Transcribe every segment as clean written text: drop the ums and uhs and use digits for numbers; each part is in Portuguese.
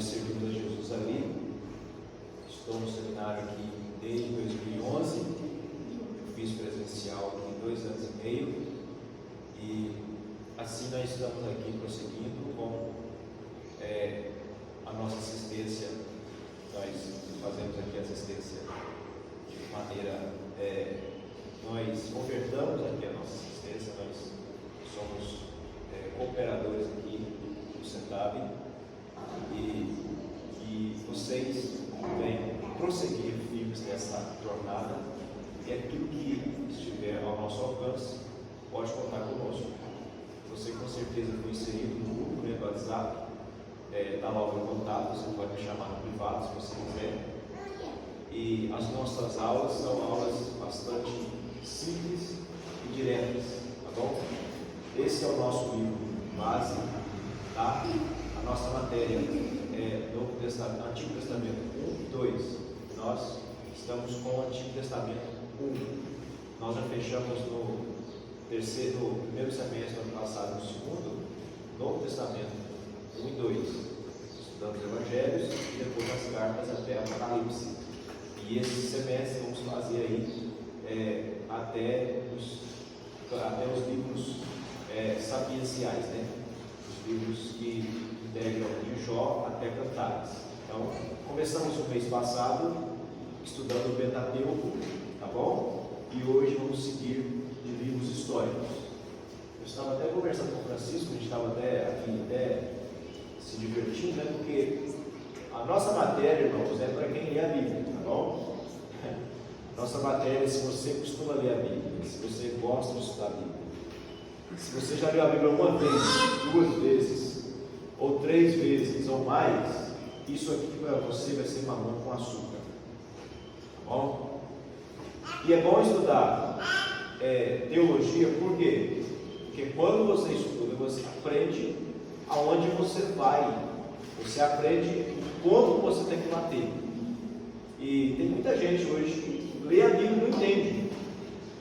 nós servimos a Jesus ali. Estou no seminário aqui desde 2011, fiz presencial aqui 2 anos e meio, e assim nós estamos aqui prosseguindo com a nossa assistência. Nós fazemos aqui assistência de maneira, nós ofertamos aqui a nossa assistência, nós somos cooperadores aqui do CETAB, e vocês venham prosseguir firmes nessa jornada, e aquilo que estiver ao nosso alcance, pode contar conosco. Você com certeza foi inserido no grupo do WhatsApp, está lá o meu contato, você pode me chamar no privado se você quiser. E as nossas aulas são aulas bastante simples e diretas, tá bom? Esse é o nosso livro base, tá? A nossa matéria é Novo Testamento, Antigo Testamento 1 e 2. Nós estamos com o Antigo Testamento 1. Nós já fechamos no primeiro semestre do ano passado, no segundo, Novo Testamento 1 e 2. Estudamos os Evangelhos e depois as cartas até Apocalipse. E esse semestre vamos fazer aí até os livros sapienciais, né? Os livros que integram de Jó até Cantares. Então, começamos o mês passado estudando o Pentateuco, tá bom? E hoje vamos seguir de livros históricos. Eu estava até conversando com o Francisco, a gente estava até se divertindo, né? Porque a nossa matéria, irmãos, é para quem lê a Bíblia, tá bom? Nossa matéria, se você costuma ler a Bíblia, se você gosta de estudar a Bíblia, se você já leu a Bíblia uma vez, 2 vezes, ou 3 vezes, ou mais, isso aqui para você vai ser mamão com açúcar, tá bom? E é bom estudar teologia, por quê? Porque quando você estuda, você aprende aonde você vai, você aprende como você tem que bater. E tem muita gente hoje que lê a Bíblia e não entende,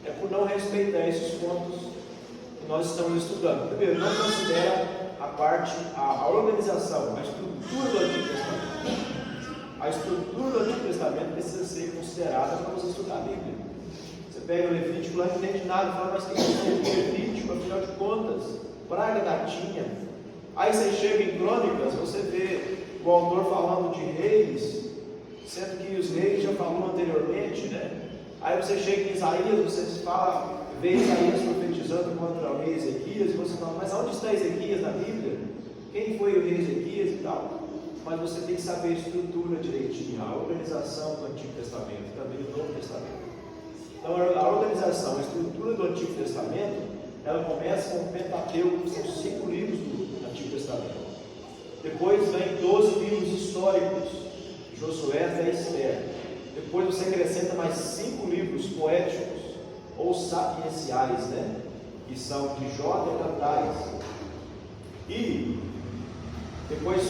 é por não respeitar esses pontos que nós estamos estudando. Primeiro, não considera a organização, a estrutura do Antigo Testamento. A estrutura do Antigo Testamento precisa ser considerada para você estudar a Bíblia. Você pega o Levítico lá, não entende nada, fala, mas tem que ser o Levítico, afinal de contas, praga da tinha. Aí você chega em Crônicas, você vê o autor falando de reis, sendo que os reis já falou anteriormente, né? Aí você chega em Isaías, você vê Isaías profetizando contra o rei Ezequias, e você fala, mas onde está Ezequias na Bíblia? Quem foi o rei Ezequias e tal? Mas você tem que saber a estrutura direitinho, a organização do Antigo Testamento, também do Novo Testamento. Então a organização, a estrutura do Antigo Testamento, ela começa com o Pentateuco, que são 5 livros do Antigo Testamento. Depois vem 12 livros históricos, Josué até Esther. Depois você acrescenta mais 5 livros poéticos ou sapienciais, né? Que são de Jó até Cantares. E depois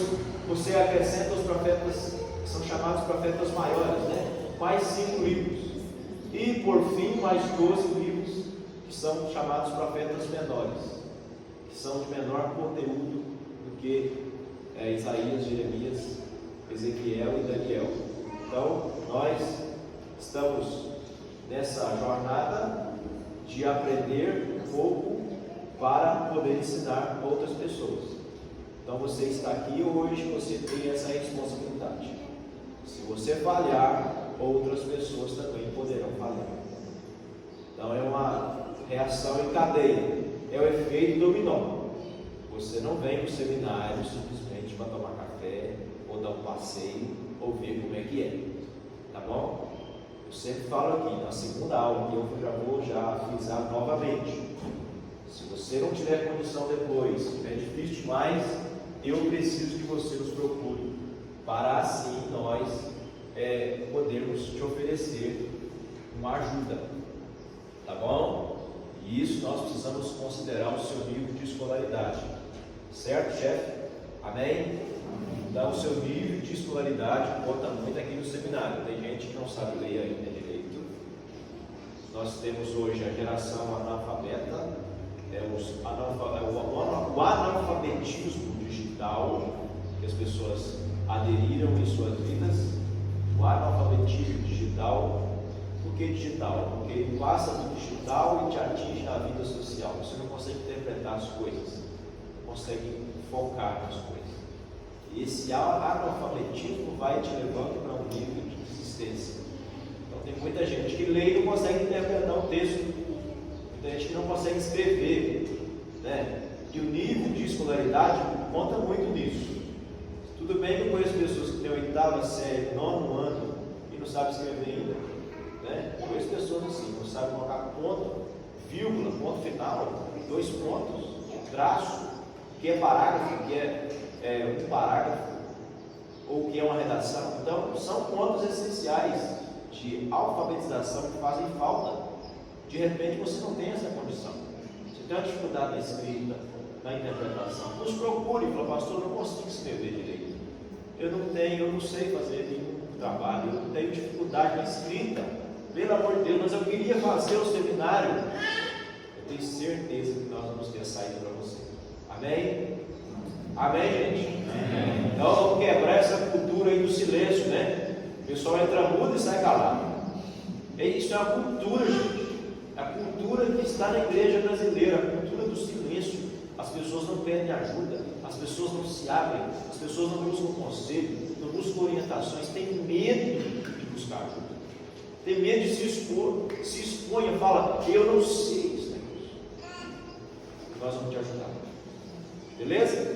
você acrescenta os profetas, que são chamados profetas maiores, né? Mais 5 livros. E por fim, mais 12 livros, que são chamados profetas menores, que são de menor conteúdo do que Isaías, Jeremias, Ezequiel e Daniel. Então, nós estamos nessa jornada de aprender um pouco para poder ensinar outras pessoas. Então, você está aqui hoje, você tem essa responsabilidade. Se você falhar, outras pessoas também poderão falhar. Então, é uma reação em cadeia, é o efeito dominó. Você não vem para o seminário simplesmente para tomar café, ou dar um passeio, ou ver como é que é, tá bom? Eu sempre falo aqui, na segunda aula, que eu já vou frisar novamente. Se você não tiver condição depois, é difícil demais, eu preciso que você nos procure, para assim nós podermos te oferecer uma ajuda, tá bom? E isso nós precisamos considerar o seu nível de escolaridade, certo, chefe? Amém? Então, o seu nível de escolaridade conta muito aqui no seminário. Tem gente que não sabe ler ainda direito. Nós temos hoje a geração analfabeta, o analfabetismo digital, que as pessoas aderiram em suas vidas o analfabetismo digital. Por que digital? Porque ele passa do digital e te atinge na vida social. Você não consegue interpretar as coisas, não consegue focar nas coisas. E esse analfabetismo vai te levando para um nível de desistência. Então tem muita gente que lê e não consegue interpretar o texto, muita gente que não consegue escrever, né? E o nível de escolaridade conta muito nisso. Tudo bem que eu conheço pessoas que têm 8ª série, 9º ano e não sabem escrever ainda, né? Eu conheço pessoas assim, não sabem colocar ponto, vírgula, ponto final, 2 pontos, traço, que é parágrafo, que é um parágrafo, ou que é uma redação. Então, são pontos essenciais de alfabetização que fazem falta. De repente, você não tem essa condição. Você tem uma dificuldade na escrita, na interpretação. Nos procure, fala, pastor, eu não consigo escrever direito. Eu não sei fazer nenhum trabalho, eu tenho dificuldade na escrita. Pelo amor de Deus, mas eu queria fazer o seminário. Eu tenho certeza que nós vamos ter saída para você. Amém? Amém, gente? Amém. Então vamos quebrar essa cultura aí do silêncio, né? O pessoal entra mudo e sai calado. Isso é uma cultura, gente. A cultura que está na igreja brasileira, a cultura do silêncio. As pessoas não pedem ajuda, as pessoas não se abrem, as pessoas não buscam conselho, não buscam orientações, têm medo de buscar ajuda, tem medo de se expor, se exponha, fala, eu não sei esse negócio. Nós vamos te ajudar. Beleza?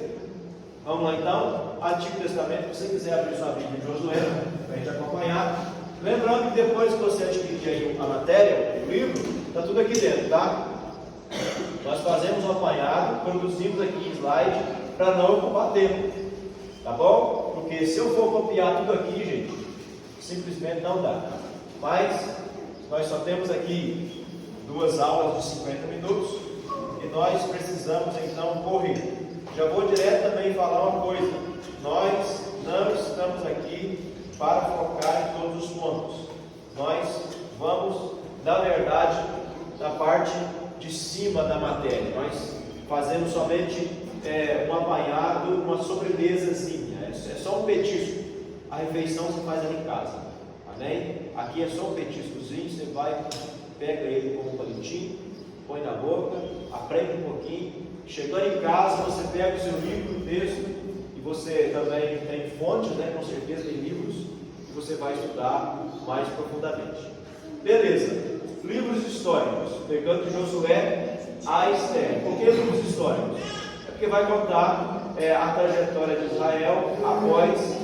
Vamos lá então, Antigo Testamento, se você quiser abrir sua Bíblia em Josué, para a gente acompanhar. Lembrando que depois que você adquirir aí a matéria, o livro, está tudo aqui dentro, tá? Nós fazemos um apanhado, produzimos aqui slide, para não ocupar tempo, tá bom? Porque se eu for copiar tudo aqui, gente, simplesmente não dá. Mas nós só temos aqui 2 aulas de 50 minutos e nós precisamos então correr. Já vou direto também falar uma coisa: nós não estamos aqui para focar em todos os pontos. Nós vamos, na verdade, na parte de cima da matéria. Nós fazemos somente um apanhado, uma sobremesazinha. É só um petisco. A refeição você faz ali em casa. Amém? Aqui é só um petiscozinho. Você vai, pega ele com um palitinho, põe na boca, aprende um pouquinho. Chegando em casa, você pega o seu livro, o texto, e você também tem fontes, né? Com certeza tem livros, e você vai estudar mais profundamente. Beleza. Livros históricos, pegando de Josué a Esther. Por que livros históricos? É porque vai contar a trajetória de Israel após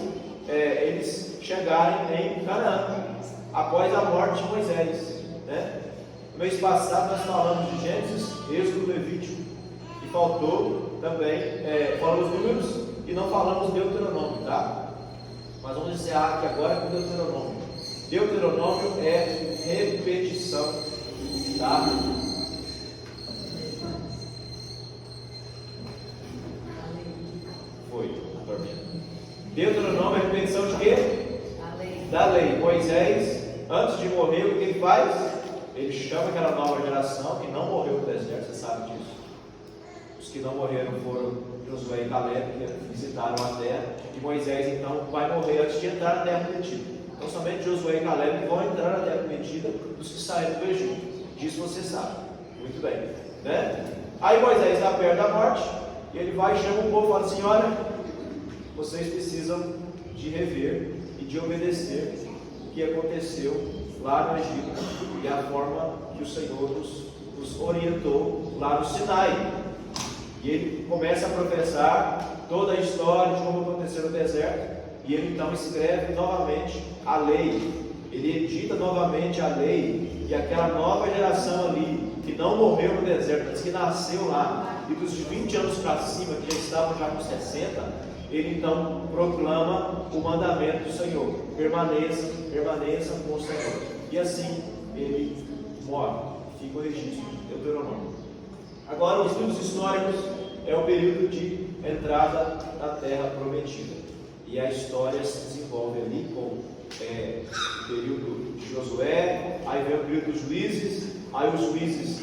eles chegarem em Canaã, após a morte de Moisés, né? No mês passado nós falamos de Gênesis, Êxodo, Levítico, e faltou também, falamos Números e não falamos Deuteronômio, tá? Mas vamos encerrar aqui agora com Deuteronômio. Deuteronômio é repetição, tá? Foi a tormenta. Deuteronômio é repetição de quê? Da lei. Moisés, antes de morrer, o que ele faz? Ele chama aquela nova geração que não morreu no deserto, você sabe disso. Os que não morreram foram Josué e Caleb, que visitaram a terra, e Moisés então vai morrer antes de entrar na terra prometida. Então somente Josué e Caleb vão entrar na terra prometida dos que saíram do Egito. Disso você sabe. Muito bem, né? Aí Moisés está perto da morte, e ele vai e chama o povo e fala assim: olha, vocês precisam de rever e de obedecer o que aconteceu lá no Egito e a forma que o Senhor nos orientou lá no Sinai. E ele começa a professar toda a história de como aconteceu no deserto, e ele então escreve novamente a lei, ele edita novamente a lei, e aquela nova geração ali, que não morreu no deserto, mas que nasceu lá, e dos de 20 anos para cima, que já estavam já com 60, ele então proclama o mandamento do Senhor: permaneçam com o Senhor. E assim ele morre, fica o registro, Deuteronômio. Agora, os livros históricos é o período de entrada na terra prometida, e a história se desenvolve ali com o período de Josué, aí vem o período dos juízes, aí os juízes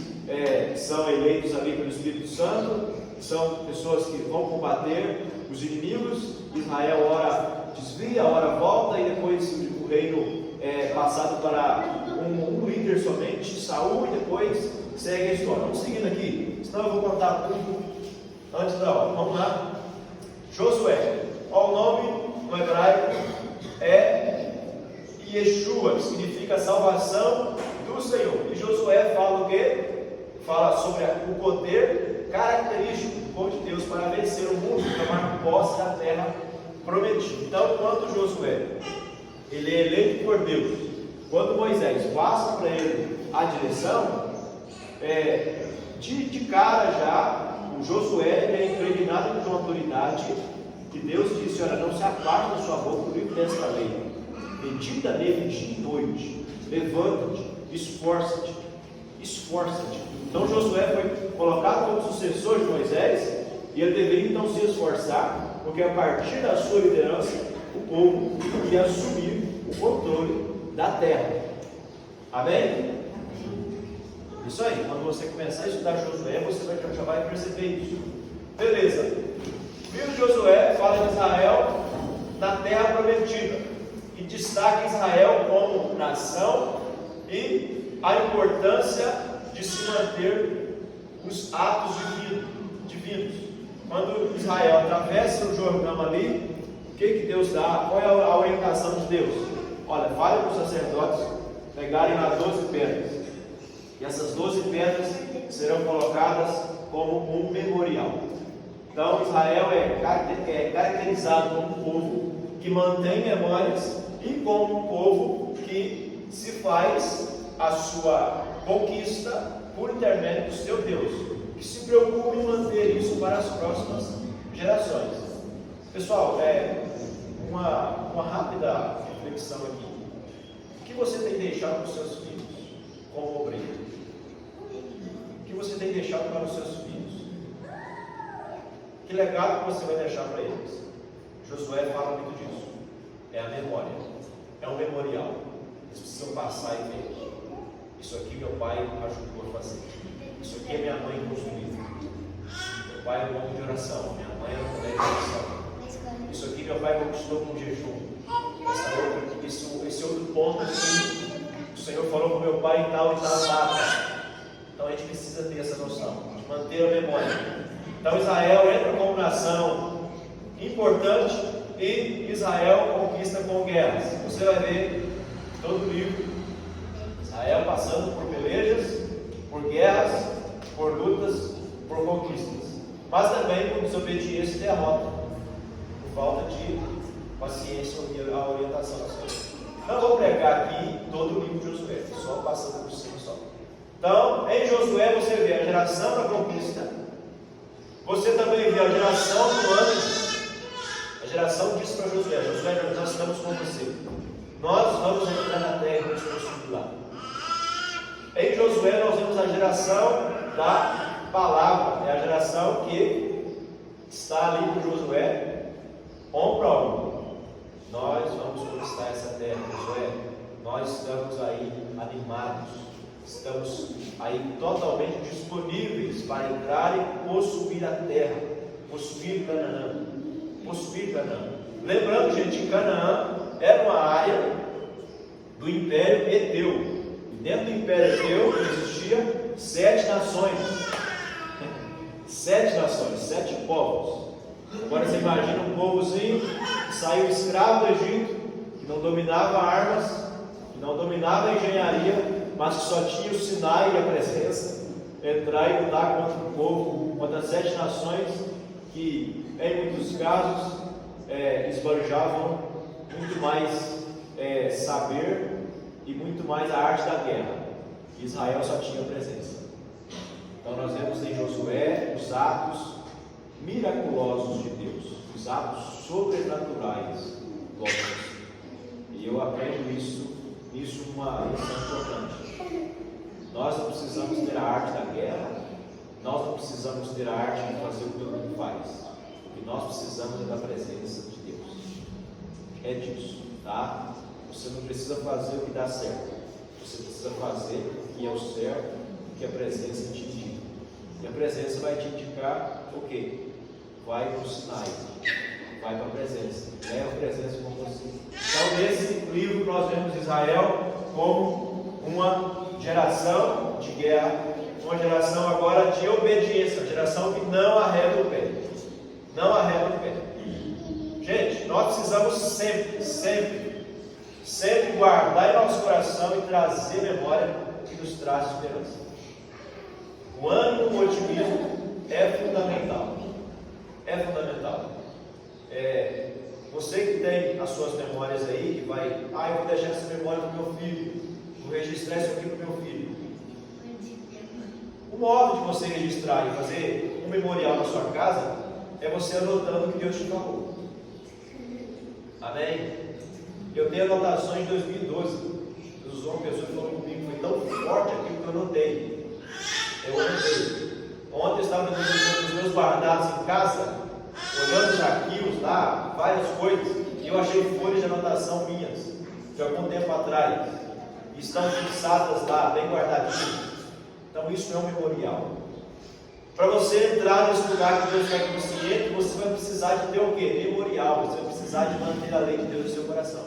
são eleitos ali pelo Espírito Santo, são pessoas que vão combater os inimigos. Israel ora desvia, ora volta, e depois o reino é passado para um líder somente, Saul, e depois segue a história. Vamos seguindo aqui, senão eu vou contar tudo antes da hora. Vamos lá. Josué, o nome no hebraico é Yeshua, que significa salvação do Senhor. E Josué fala o quê? Fala sobre o poder característico do povo de Deus para vencer o mundo e tomar posse da terra prometida. Então, quando Josué ele é eleito por Deus, quando Moisés passa para ele a direção, de cara já, o Josué é impregnado de uma autoridade que Deus disse: olha, não se aparte da sua boca o livro desta lei, medita nele dia e noite, levanta-te, esforça-te. Então Josué foi colocado como sucessor de Moisés, e ele deveria então se esforçar, porque a partir da sua liderança, o povo ia assumir o controle da terra. Amém? Isso aí, quando você começar a estudar Josué, você já vai perceber isso. Beleza. Viu Josué, fala de Israel na terra prometida, e destaca Israel como nação e a importância de se manter os atos divinos. Quando Israel atravessa o Jordão ali, o que Deus dá? Qual é a orientação de Deus? Olha, fale para os sacerdotes pegarem lá 12 pedras, e essas 12 pedras serão colocadas como um memorial. Então Israel é caracterizado como um povo que mantém memórias e como um povo que se faz a sua conquista por intermédio do seu Deus, que se preocupa em manter isso para as próximas gerações. Pessoal, uma rápida reflexão aqui. O que você tem deixado para os seus filhos como obreiro? O que você tem deixado para os seus filhos? Que legado que você vai deixar para eles? Josué fala muito disso. É a memória, é um memorial. Eles precisam passar e ver: isso aqui meu pai ajudou a fazer, isso aqui minha mãe construiu, meu pai é um homem de oração, minha mãe é uma mulher de oração, isso aqui meu pai conquistou com jejum, esse outro ponto aqui, o Senhor falou com meu pai em tal e tal data. Então a gente precisa ter essa noção, de manter a memória. Então Israel entra como nação importante, e Israel conquista com guerras. Você vai ver todo o livro Israel passando por pelejas, por guerras, por lutas, por conquistas, mas também por desobediência e derrota, por falta de paciência e a orientação do Senhor. Não vou pregar aqui todo o livro de Josué, só passando por cima só. Então, em Josué você vê a geração da conquista, você também vê a geração do ano. A geração disse para Josué: Josué, nós estamos com você, nós vamos entrar na terra e vamos construir lá. Em Josué nós vemos a geração da palavra, é a geração que está ali com Josué, ombro a ombro. Nós vamos conquistar essa terra, Josué. Nós estamos aí animados, estamos aí totalmente disponíveis para entrar e possuir a terra, possuir Canaã. Lembrando, gente, que Canaã era uma área do Império Eteu. E dentro do Império Eteu existia 7 nações. 7 povos. Agora você imagina um povozinho que saiu escravo do Egito, que não dominava armas, que não dominava a engenharia, mas que só tinha o Sinai e a presença, entrar e lutar contra um povo, contra 7 nações que, em muitos casos, esbanjavam muito mais saber e muito mais a arte da guerra. Israel só tinha presença. Então nós vemos em Josué os atos miraculosos de Deus, os atos sobrenaturais do Altíssimo. E eu aprendo nisso uma lição importante. Nós não precisamos ter a arte da guerra, nós não precisamos ter a arte de fazer o que todo mundo faz. O que nós precisamos é da presença de Deus. É disso, tá? Você não precisa fazer o que dá certo, você precisa fazer o que é o certo que a presença te indica. E a presença vai te indicar o quê? Vai para o Sinai, vai para a presença, leva a presença com você. Então, nesse livro, nós vemos Israel como uma geração de guerra, uma geração agora de obediência, uma geração que não arreda o pé. Não arreda o pé. Gente, nós precisamos sempre guardar em nosso coração e trazer memória que nos traz esperança. O ânimo, o otimismo é fundamental. É fundamental. Você que tem as suas memórias aí, que vai, eu vou deixar essa memória para o meu filho, vou registrar isso aqui para o meu filho. O modo de você registrar e fazer um memorial na sua casa é você anotando o que Deus te falou. Amém? Eu tenho anotações de 2012. Deus usou uma pessoa que falou comigo, foi tão forte aquilo que eu anotei. Ontem eu estava vendo os meus guardados em casa, olhando os arquivos lá, várias coisas, e eu achei folhas de anotação minhas, de algum tempo atrás, e estão fixadas lá, bem guardadinhas. Então isso é um memorial. Para você entrar nesse lugar que Deus quer que você entre, você vai precisar de ter o quê? Memorial. Você vai precisar de manter a lei de Deus no seu coração.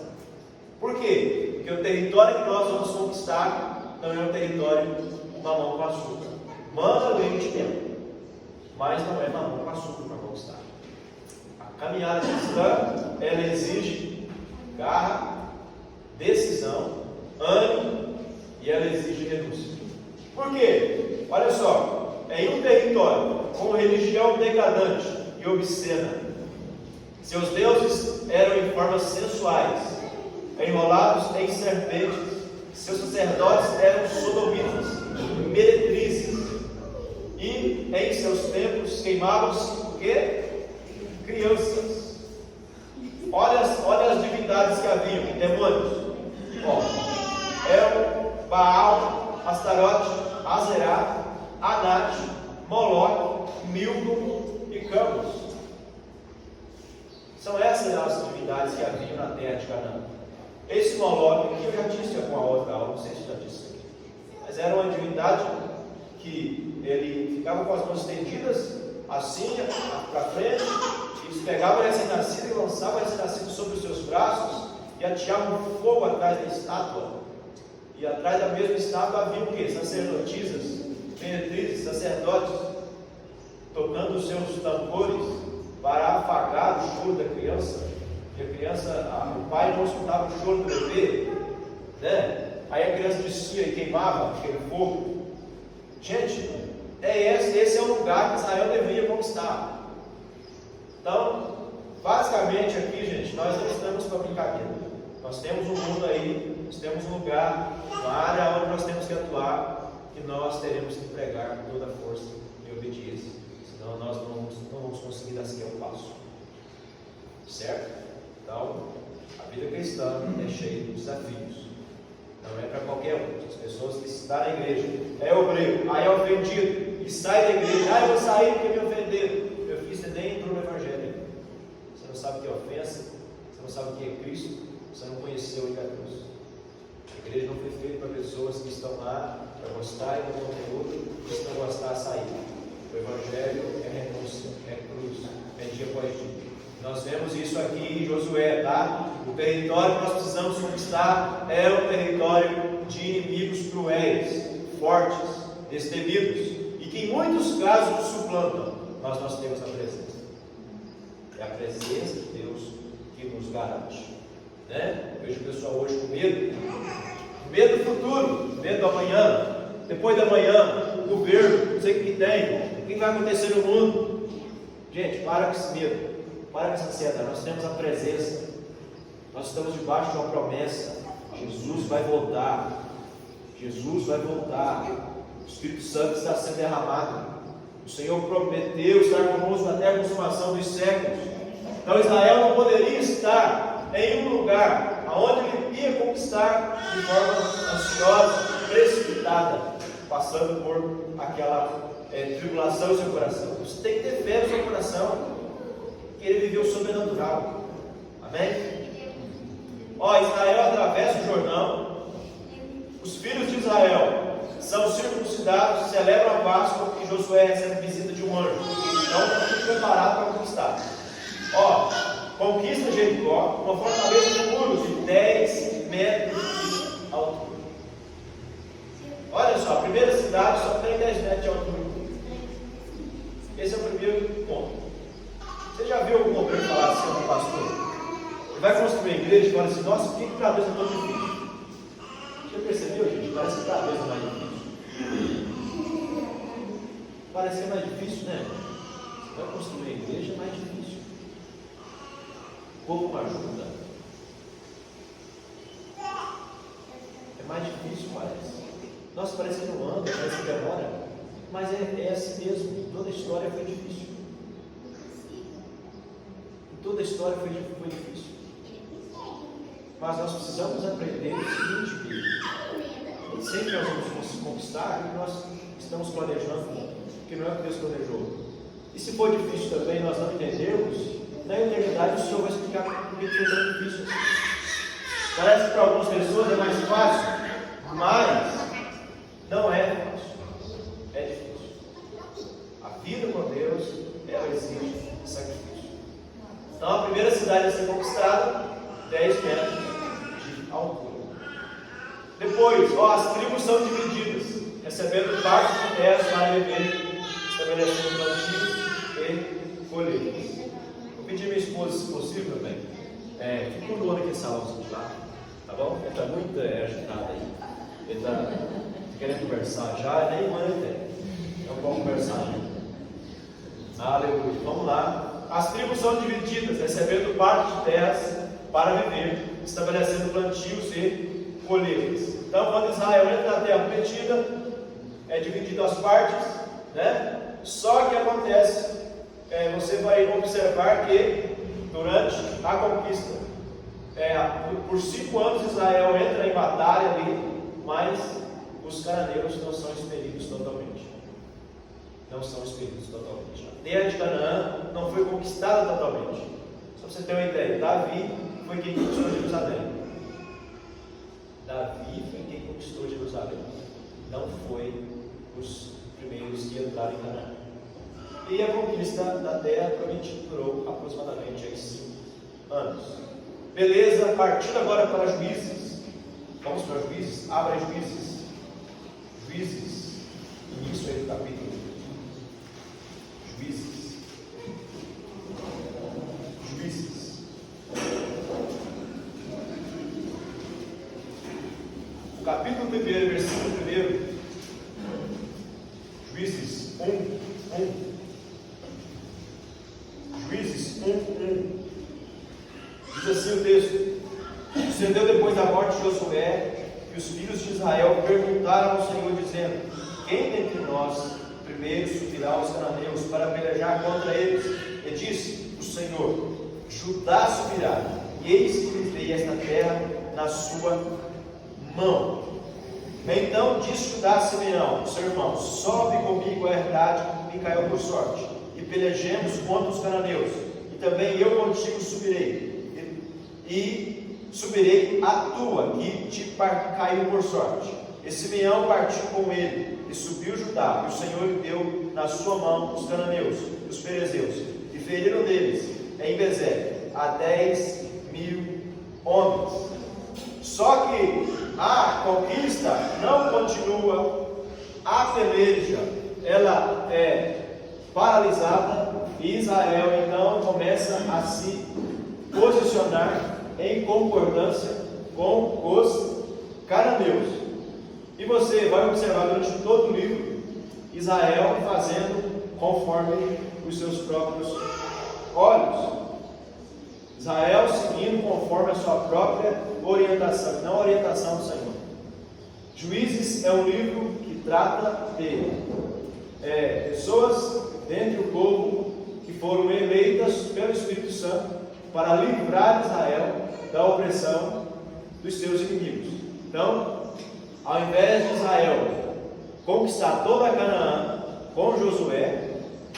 Por quê? Porque o território que nós vamos conquistar não é um território mamão com açúcar. Manda leite dentro, mas não é mamão com açúcar para conquistar. A caminhada cristã, ela exige garra, decisão, ânimo e ela exige renúncia. Por quê? Olha só. Em um território com religião decadente e obscena, seus deuses eram em formas sensuais, enrolados em serpentes, seus sacerdotes eram sodomitas, meretrizes, e em seus templos queimavam-se o quê? Crianças. Olha as divindades que haviam, demônios. El, Baal, Astarote, Azerá, Anat, Moloque, Milcom e Camus. São essas as divindades que haviam na terra de Canaã. Esse Moloque, que eu já disse em alguma outra aula, não sei se já disse, mas era uma divindade que ele ficava com as mãos estendidas assim para frente, e eles pegavam a recém-nascido e lançavam a recém-nascido sobre os seus braços e ateavam fogo atrás da estátua. E atrás da mesma estátua havia o quê? Sacerdotisas, meretrizes, sacerdotes, tocando os seus tambores para afagar o choro da criança. E a criança, o pai não escutava o choro do bebê, né? Aí a criança descia e queimava aquele fogo. Gente, esse é o lugar que Israel deveria conquistar. Então, basicamente aqui, gente, nós não estamos para brincadeira. Nós temos um mundo aí, nós temos um lugar, uma área onde nós temos que atuar, que nós teremos que pregar com toda a força e obediência. Senão nós não vamos conseguir dar sequer um passo. Certo? Então, a vida cristã é cheia de desafios. Não é para qualquer um. As pessoas que estão na igreja, é obreiro, aí é ofendido, e sai da igreja, eu vou sair porque me ofenderam. Meu filho, você nem entrou no Evangelho. Você não sabe o que é ofensa, você não sabe o que é Cristo, você não conheceu o que é cruz. A igreja não foi feita para pessoas que estão lá para gostar do conteúdo e se não gostar, sair. O Evangelho é renúncia, é cruz, é dia após dia. Nós vemos isso aqui em Josué, tá? O território que nós precisamos conquistar é um território de inimigos cruéis, fortes, destemidos, e que em muitos casos nos suplantam, mas nós temos a presença. É a presença de Deus que nos garante. Né? Eu vejo o pessoal hoje com medo do futuro, medo do amanhã, depois da manhã, o governo, não sei o que tem, o que vai acontecer no mundo. Gente, para com esse medo. Para com essa ansiedade, nós temos a presença, nós estamos debaixo de uma promessa. Jesus vai voltar, Jesus vai voltar, o Espírito Santo está sendo derramado, o Senhor prometeu estar conosco até a consumação dos séculos. Então Israel não poderia estar em um lugar onde ele ia conquistar de forma ansiosa, precipitada, passando por aquela tribulação no seu coração. Você tem que ter fé no seu coração, que ele viveu sobrenatural. Amém? Israel atravessa o Jordão. Os filhos de Israel são circuncidados, celebram a Páscoa e Josué recebe a visita de um anjo. Então, estamos preparados para conquistar. Ó, conquista Jericó, uma fortaleza de muros de 10 metros de altura. Olha só, a primeira cidade só tem 10 metros de altura. Esse é o primeiro ponto. Você já viu algum obreiro falar assim ao pastor? Ele vai construir uma igreja e fala assim: nossa, por que cada vez é tão difícil? Já percebeu, gente? Parece que cada vez é mais difícil. Parece que é mais difícil, né? Você vai construir uma igreja, é mais difícil. O povo não ajuda. É mais difícil, parece. Nossa, parece que não anda, parece que demora. Mas é assim mesmo. Toda a história foi difícil. Toda a história foi difícil. Mas nós precisamos aprender o seguinte, que nem sempre nós vamos conquistar o que nós estamos planejando, que não é o que Deus planejou. E se for difícil também, nós não entendemos, na eternidade o Senhor vai explicar por que foi tão difícil. Parece que para algumas pessoas é mais fácil, mas não é fácil. É difícil. A vida com Deus, ela exige sacrifício. Então a primeira cidade a ser conquistada, 10 metros de altura. Depois, as tribos são divididas, recebendo parte de terras para viver, estabelecendo plantios e colheitas. Vou pedir minha esposa, se possível, também. Fica um aqui esse salãozinho de lá, tá bom? Ele está muito agitado aí. Ele está querendo conversar já, nem mãe tem. Então vamos conversar. Aleluia. Vamos lá. As tribos são divididas, recebendo parte de terras para viver, estabelecendo plantios e colheitas. Então, quando Israel entra na terra prometida, é dividido as partes, né? Só que acontece, você vai observar que durante a conquista, por 5 anos Israel entra em batalha ali, mas os cananeus não são expelidos totalmente. Não são expelidos totalmente. A terra de Canaã não foi conquistada totalmente. Só para você ter uma ideia, Davi foi quem conquistou Jerusalém. Davi foi quem conquistou Jerusalém. Não foi os primeiros que entraram em Canaã. E a conquista da terra prometida durou aproximadamente 5 anos. Beleza, partindo agora para Juízes. Vamos para Juízes? Abra Juízes. Juízes. Início aí do capítulo. Juízes. Juízes. O capítulo 1, versículo 1. Juízes 1. Juízes 1. Diz assim o texto: sucedeu depois da morte de Josué, que os filhos de Israel perguntaram ao Senhor, dizendo: quem dentre nós primeiro subirá aos cananeus para pelejar contra eles? E disse o Senhor: Judá subirá, e eis que lhes dei esta terra na sua mão. Então disse Judá a Simeão, seu irmão: sobe comigo a herdade que me caiu por sorte, e pelejemos contra os cananeus, e também eu contigo subirei, e subirei a tua, que te caiu por sorte. E Simeão partiu com ele, e subiu Judá, e o Senhor lhe deu na sua mão os cananeus, os ferezeus, e feriram deles, em Bezek, a 10.000 homens. Só que a conquista não continua, a peleja, ela é paralisada, e Israel então começa a se posicionar em concordância com os cananeus. E você vai observar durante todo o livro Israel fazendo conforme os seus próprios olhos. Israel seguindo conforme a sua própria orientação, não a orientação do Senhor. Juízes é um livro que trata de pessoas dentre o povo que foram eleitas pelo Espírito Santo para livrar Israel da opressão dos seus inimigos. Então, ao invés de Israel conquistar toda a Canaã com Josué,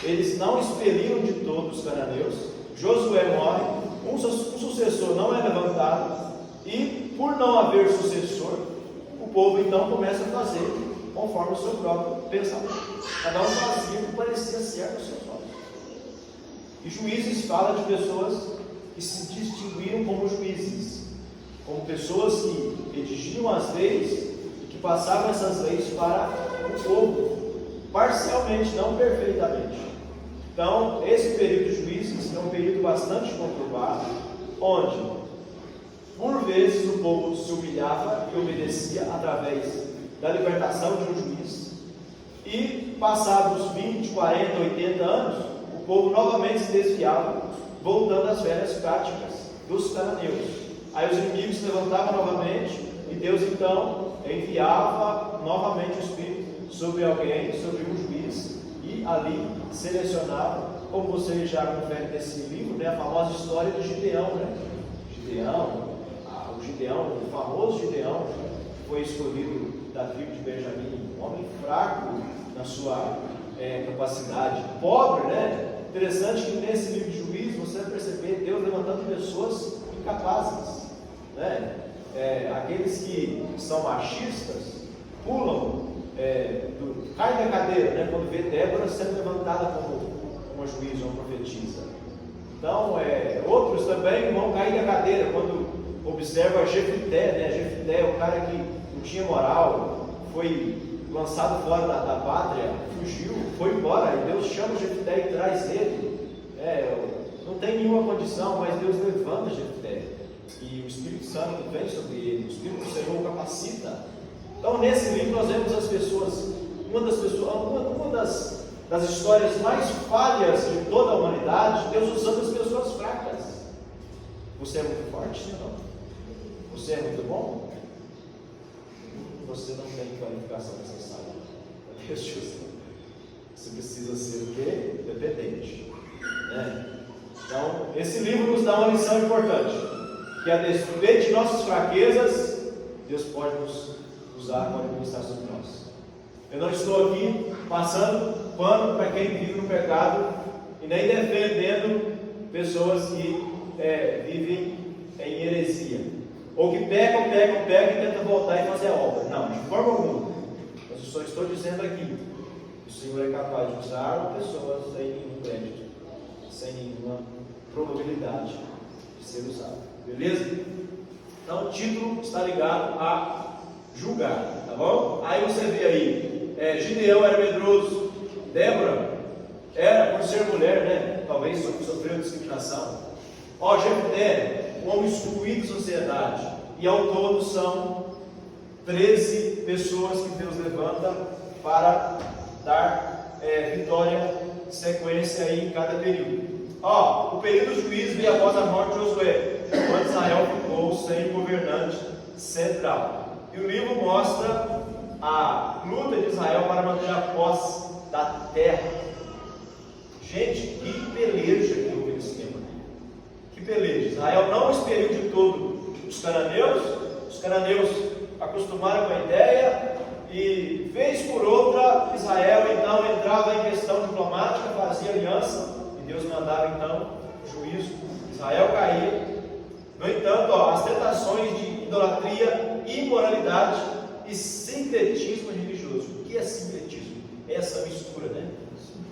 eles não expeliram de todos os cananeus. Josué morre, um sucessor não é levantado, e por não haver sucessor, o povo então começa a fazer conforme o seu próprio pensamento. Cada um fazia o que parecia certo aos seus olhos. E Juízes fala de pessoas que se distinguiram como juízes, como pessoas que redigiam as leis e que passavam essas leis para o povo, parcialmente, não perfeitamente. Então, esse período de Juízes é um período bastante conturbado, onde, por vezes, o povo se humilhava e obedecia através da libertação de um juiz, e passados 20, 40, 80 anos, o povo novamente se desviava, voltando às velhas práticas dos cananeus. Aí os inimigos se levantavam novamente, e Deus então enviava novamente o Espírito sobre alguém, sobre um juiz, e ali selecionava, como você já confere nesse livro, né, a famosa história de Gideão, né? O famoso Gideão, foi escolhido da tribo de Benjamim, um homem fraco na sua capacidade, pobre, né? Interessante que nesse livro de Juízes você vai perceber Deus levantando pessoas incapazes, né? Aqueles que são machistas pulam, caem da cadeira, né? Quando vê Débora sendo levantada como uma juíza, uma profetisa. Então, outros também vão cair da cadeira quando observa Jefité, né? Jefité é o cara que não tinha moral, foi lançado fora da pátria, fugiu, foi embora, e Deus chama Jefité e traz ele. Não tem nenhuma condição, mas Deus levanta Jefité, e o Espírito Santo vem sobre ele, o Espírito do Senhor o capacita. Então, nesse livro nós vemos as pessoas, uma das histórias mais falhas de toda a humanidade, Deus usando as pessoas fracas. Você é muito forte, sim ou não? Você é muito bom? Você não tem qualificação necessária para Deus te usar. Você precisa ser o quê? Dependente, né? Então, esse livro nos dá uma lição importante, que a despeito de nossas fraquezas, Deus pode nos usar para ministrar sobre nós. Eu não estou aqui passando pano para quem vive no pecado e nem defendendo pessoas que vivem em heresia, ou que pecam e tentam voltar e fazer a obra. Não, de forma alguma. Mas eu só estou dizendo aqui que o Senhor é capaz de usar pessoas sem nenhum crédito, sem nenhuma probabilidade de ser usado. Beleza? Então o título está ligado a julgar, tá bom? Aí você vê aí, Gideão era medroso, Débora era por ser mulher, né? Talvez sofreu discriminação. Jefté, um homem excluído da sociedade, e ao todo são 13 pessoas que Deus levanta para dar vitória, sequência aí em cada período. O período do juízo veio após a morte de Josué, quando Israel ficou sem governante central. E o livro mostra a luta de Israel para manter a posse da terra. Gente, que peleja que houve nesse tempo. Que peleja. Israel não expeliu de todo os cananeus acostumaram com a ideia, e vez por outra Israel então entrava em questão diplomática, fazia aliança, e Deus mandava então juízo. Israel caía. No entanto, as tentações de idolatria, imoralidade e sincretismo religioso. O que é sincretismo? Essa mistura, né?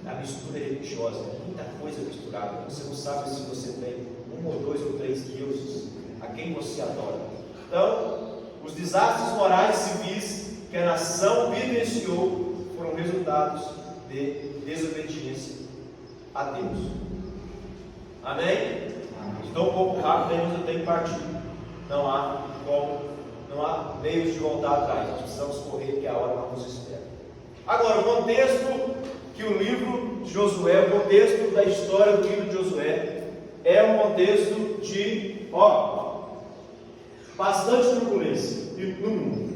A mistura religiosa, muita coisa misturada. Você não sabe se você tem 1 ou 2 ou 3 deuses a quem você adora. Então, os desastres morais e civis que a nação vivenciou foram resultados de desobediência a Deus. Amém? Estou um pouco rápido, mas eu tenho que partir. Não há meios de voltar atrás. Nós precisamos correr, que a hora não nos espera. Agora, o contexto que o livro de Josué, o contexto da história do livro de Josué, é um contexto de bastante turbulência no mundo.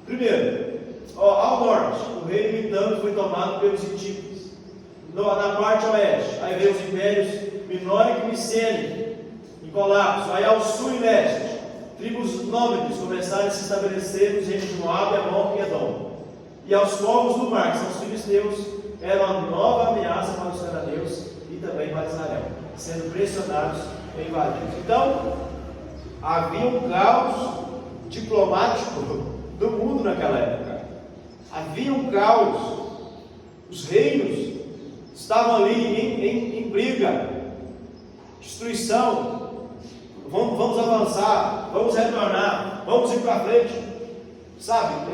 Primeiro, ao norte, o reino Mitano foi tomado pelos hititas. Na parte oeste, aí veio os impérios Minônico e Micênico em colapso. Aí ao sul e leste, tribos nômades começaram a se estabelecer nos reinos de Moab, Amon e Edom. E aos povos do mar, que são os filisteus, era uma nova ameaça para os cananeus e também para Israel, sendo pressionados e invadidos. Então, havia um caos diplomático do mundo naquela época. Havia um caos, os reinos estavam ali em briga, destruição. Vamos avançar, vamos retornar, vamos ir para frente. Sabe,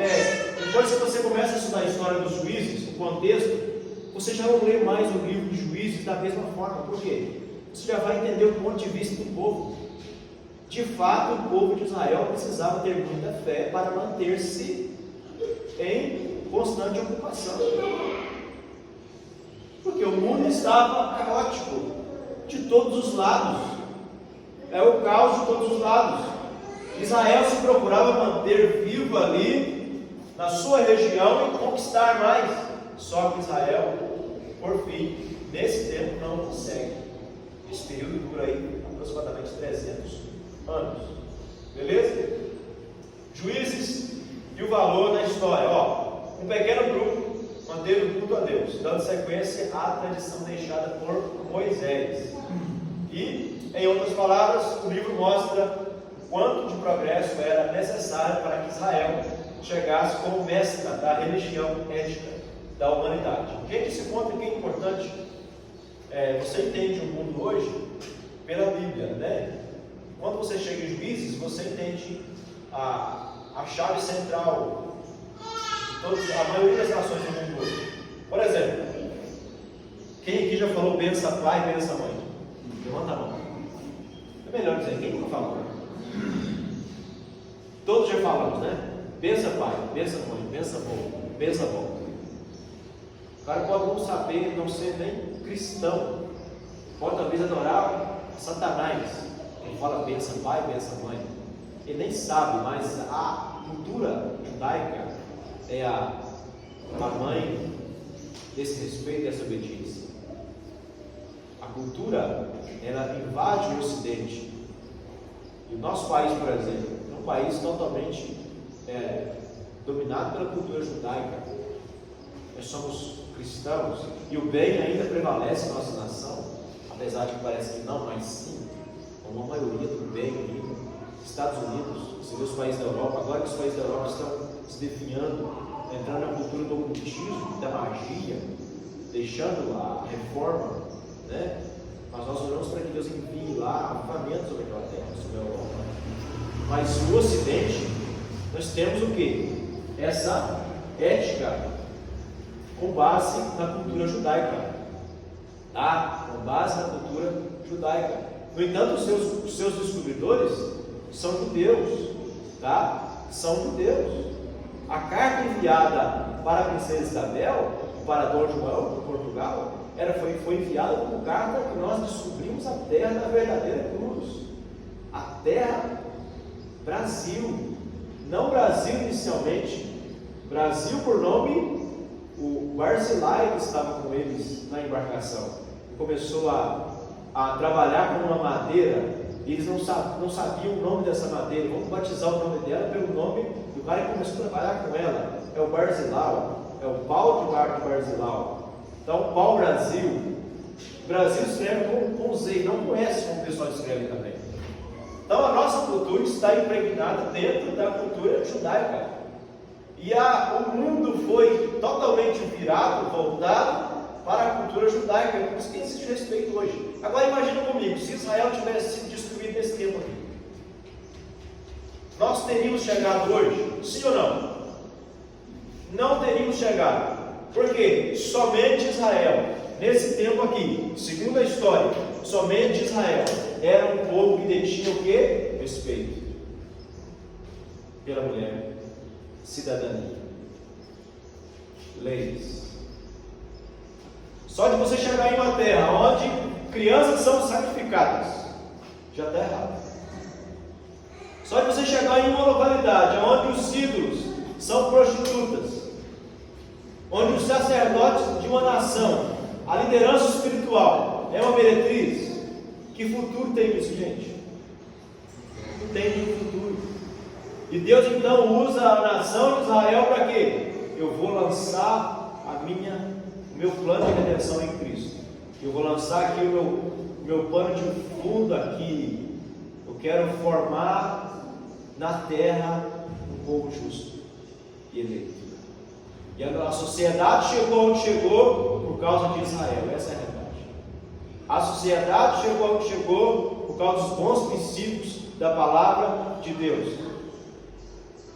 depois que você começa a estudar a história dos juízes, o contexto, você já não lê mais o livro de Juízes da mesma forma. Por quê? Você já vai entender o ponto de vista do povo. De fato, o povo de Israel precisava ter muita fé para manter-se em constante ocupação. Porque o mundo estava caótico de todos os lados. É o caos de todos os lados. Israel se procurava manter vivo ali, na sua região, e conquistar mais. Só que Israel, por fim, nesse tempo não consegue. Esse período dura aí aproximadamente 300 anos. Beleza? Juízes e o valor da história. Um pequeno grupo manteve o culto a Deus, dando sequência à tradição deixada por Moisés. E, em outras palavras, o livro mostra quanto de progresso era necessário para que Israel chegasse como mestra da religião ética da humanidade. Gente, esse ponto aqui é importante. Você entende o mundo hoje pela Bíblia, né? Quando você chega em Juízes, você entende a chave central de a maioria das nações do mundo hoje. Por exemplo, quem aqui já falou bença pai, bença mãe? Levanta a mão. É melhor dizer, quem nunca falou? Todos já falamos, né? Bença pai, bença mãe, bença avô, bença avó. O cara pode não saber, não ser nem cristão, pode talvez adorar Satanás. Quem fala bença pai, bença mãe, ele nem sabe, mas a cultura judaica é a mãe desse respeito e dessa obediência. A cultura, ela invade o Ocidente. E o nosso país, por exemplo, é um país totalmente dominado pela cultura judaica. Nós somos cristãos e o bem ainda prevalece na nossa nação, apesar de que parece que não, mas sim, uma maioria do bem ali. Estados Unidos, você vê os países da Europa, agora que os países da Europa estão se definhando, entrando na cultura do ocultismo, da magia, deixando a reforma, né? Mas nós oramos para que Deus envie lá avivamentos sobre aquela terra, sobre a Europa. Mas no Ocidente, nós temos o quê? Essa ética com base na cultura judaica. Tá? Com base na cultura judaica. No entanto, os seus descobridores são judeus. Tá? São judeus. A carta enviada para a princesa Isabel, para Dom João, de Portugal, foi enviada como carta que nós descobrimos a terra da verdadeira cruz. A terra Brasil. Não Brasil inicialmente. Brasil por nome, o Barzilai que estava com eles na embarcação. Começou a trabalhar com uma madeira. E eles não sabiam o nome dessa madeira. Vamos batizar o nome dela pelo nome do cara que começou a trabalhar com ela. É o Barzilau. É o pau de Barzilau. Então, pau-brasil. Brasil escreve com Z, não conhece como o pessoal escreve também. Então, a nossa cultura está impregnada dentro da cultura judaica. E o mundo foi totalmente virado, voltado para a cultura judaica. Por isso que existe respeito hoje. Agora, imagina comigo, se Israel tivesse sido destruído nesse tempo aqui, nós teríamos chegado hoje? Sim ou não? Não teríamos chegado. Porque somente Israel, nesse tempo aqui, segundo a história, somente Israel era um povo que detinha o quê? Respeito pela mulher, cidadania, leis. Só de você chegar em uma terra onde crianças são sacrificadas, já está errado. Só de você chegar em uma localidade onde os ídolos são prostitutas, onde os sacerdotes de uma nação, a liderança espiritual é uma meretriz, que futuro tem isso, gente? Não tem nenhum futuro. E Deus então usa a nação de Israel para quê? Eu vou lançar o meu plano de redenção em Cristo. Eu vou lançar aqui o meu pano de fundo aqui. Eu quero formar na terra um povo justo e eleito. E a sociedade chegou onde chegou por causa de Israel. Essa é a realidade. A sociedade chegou onde chegou por causa dos bons princípios da palavra de Deus.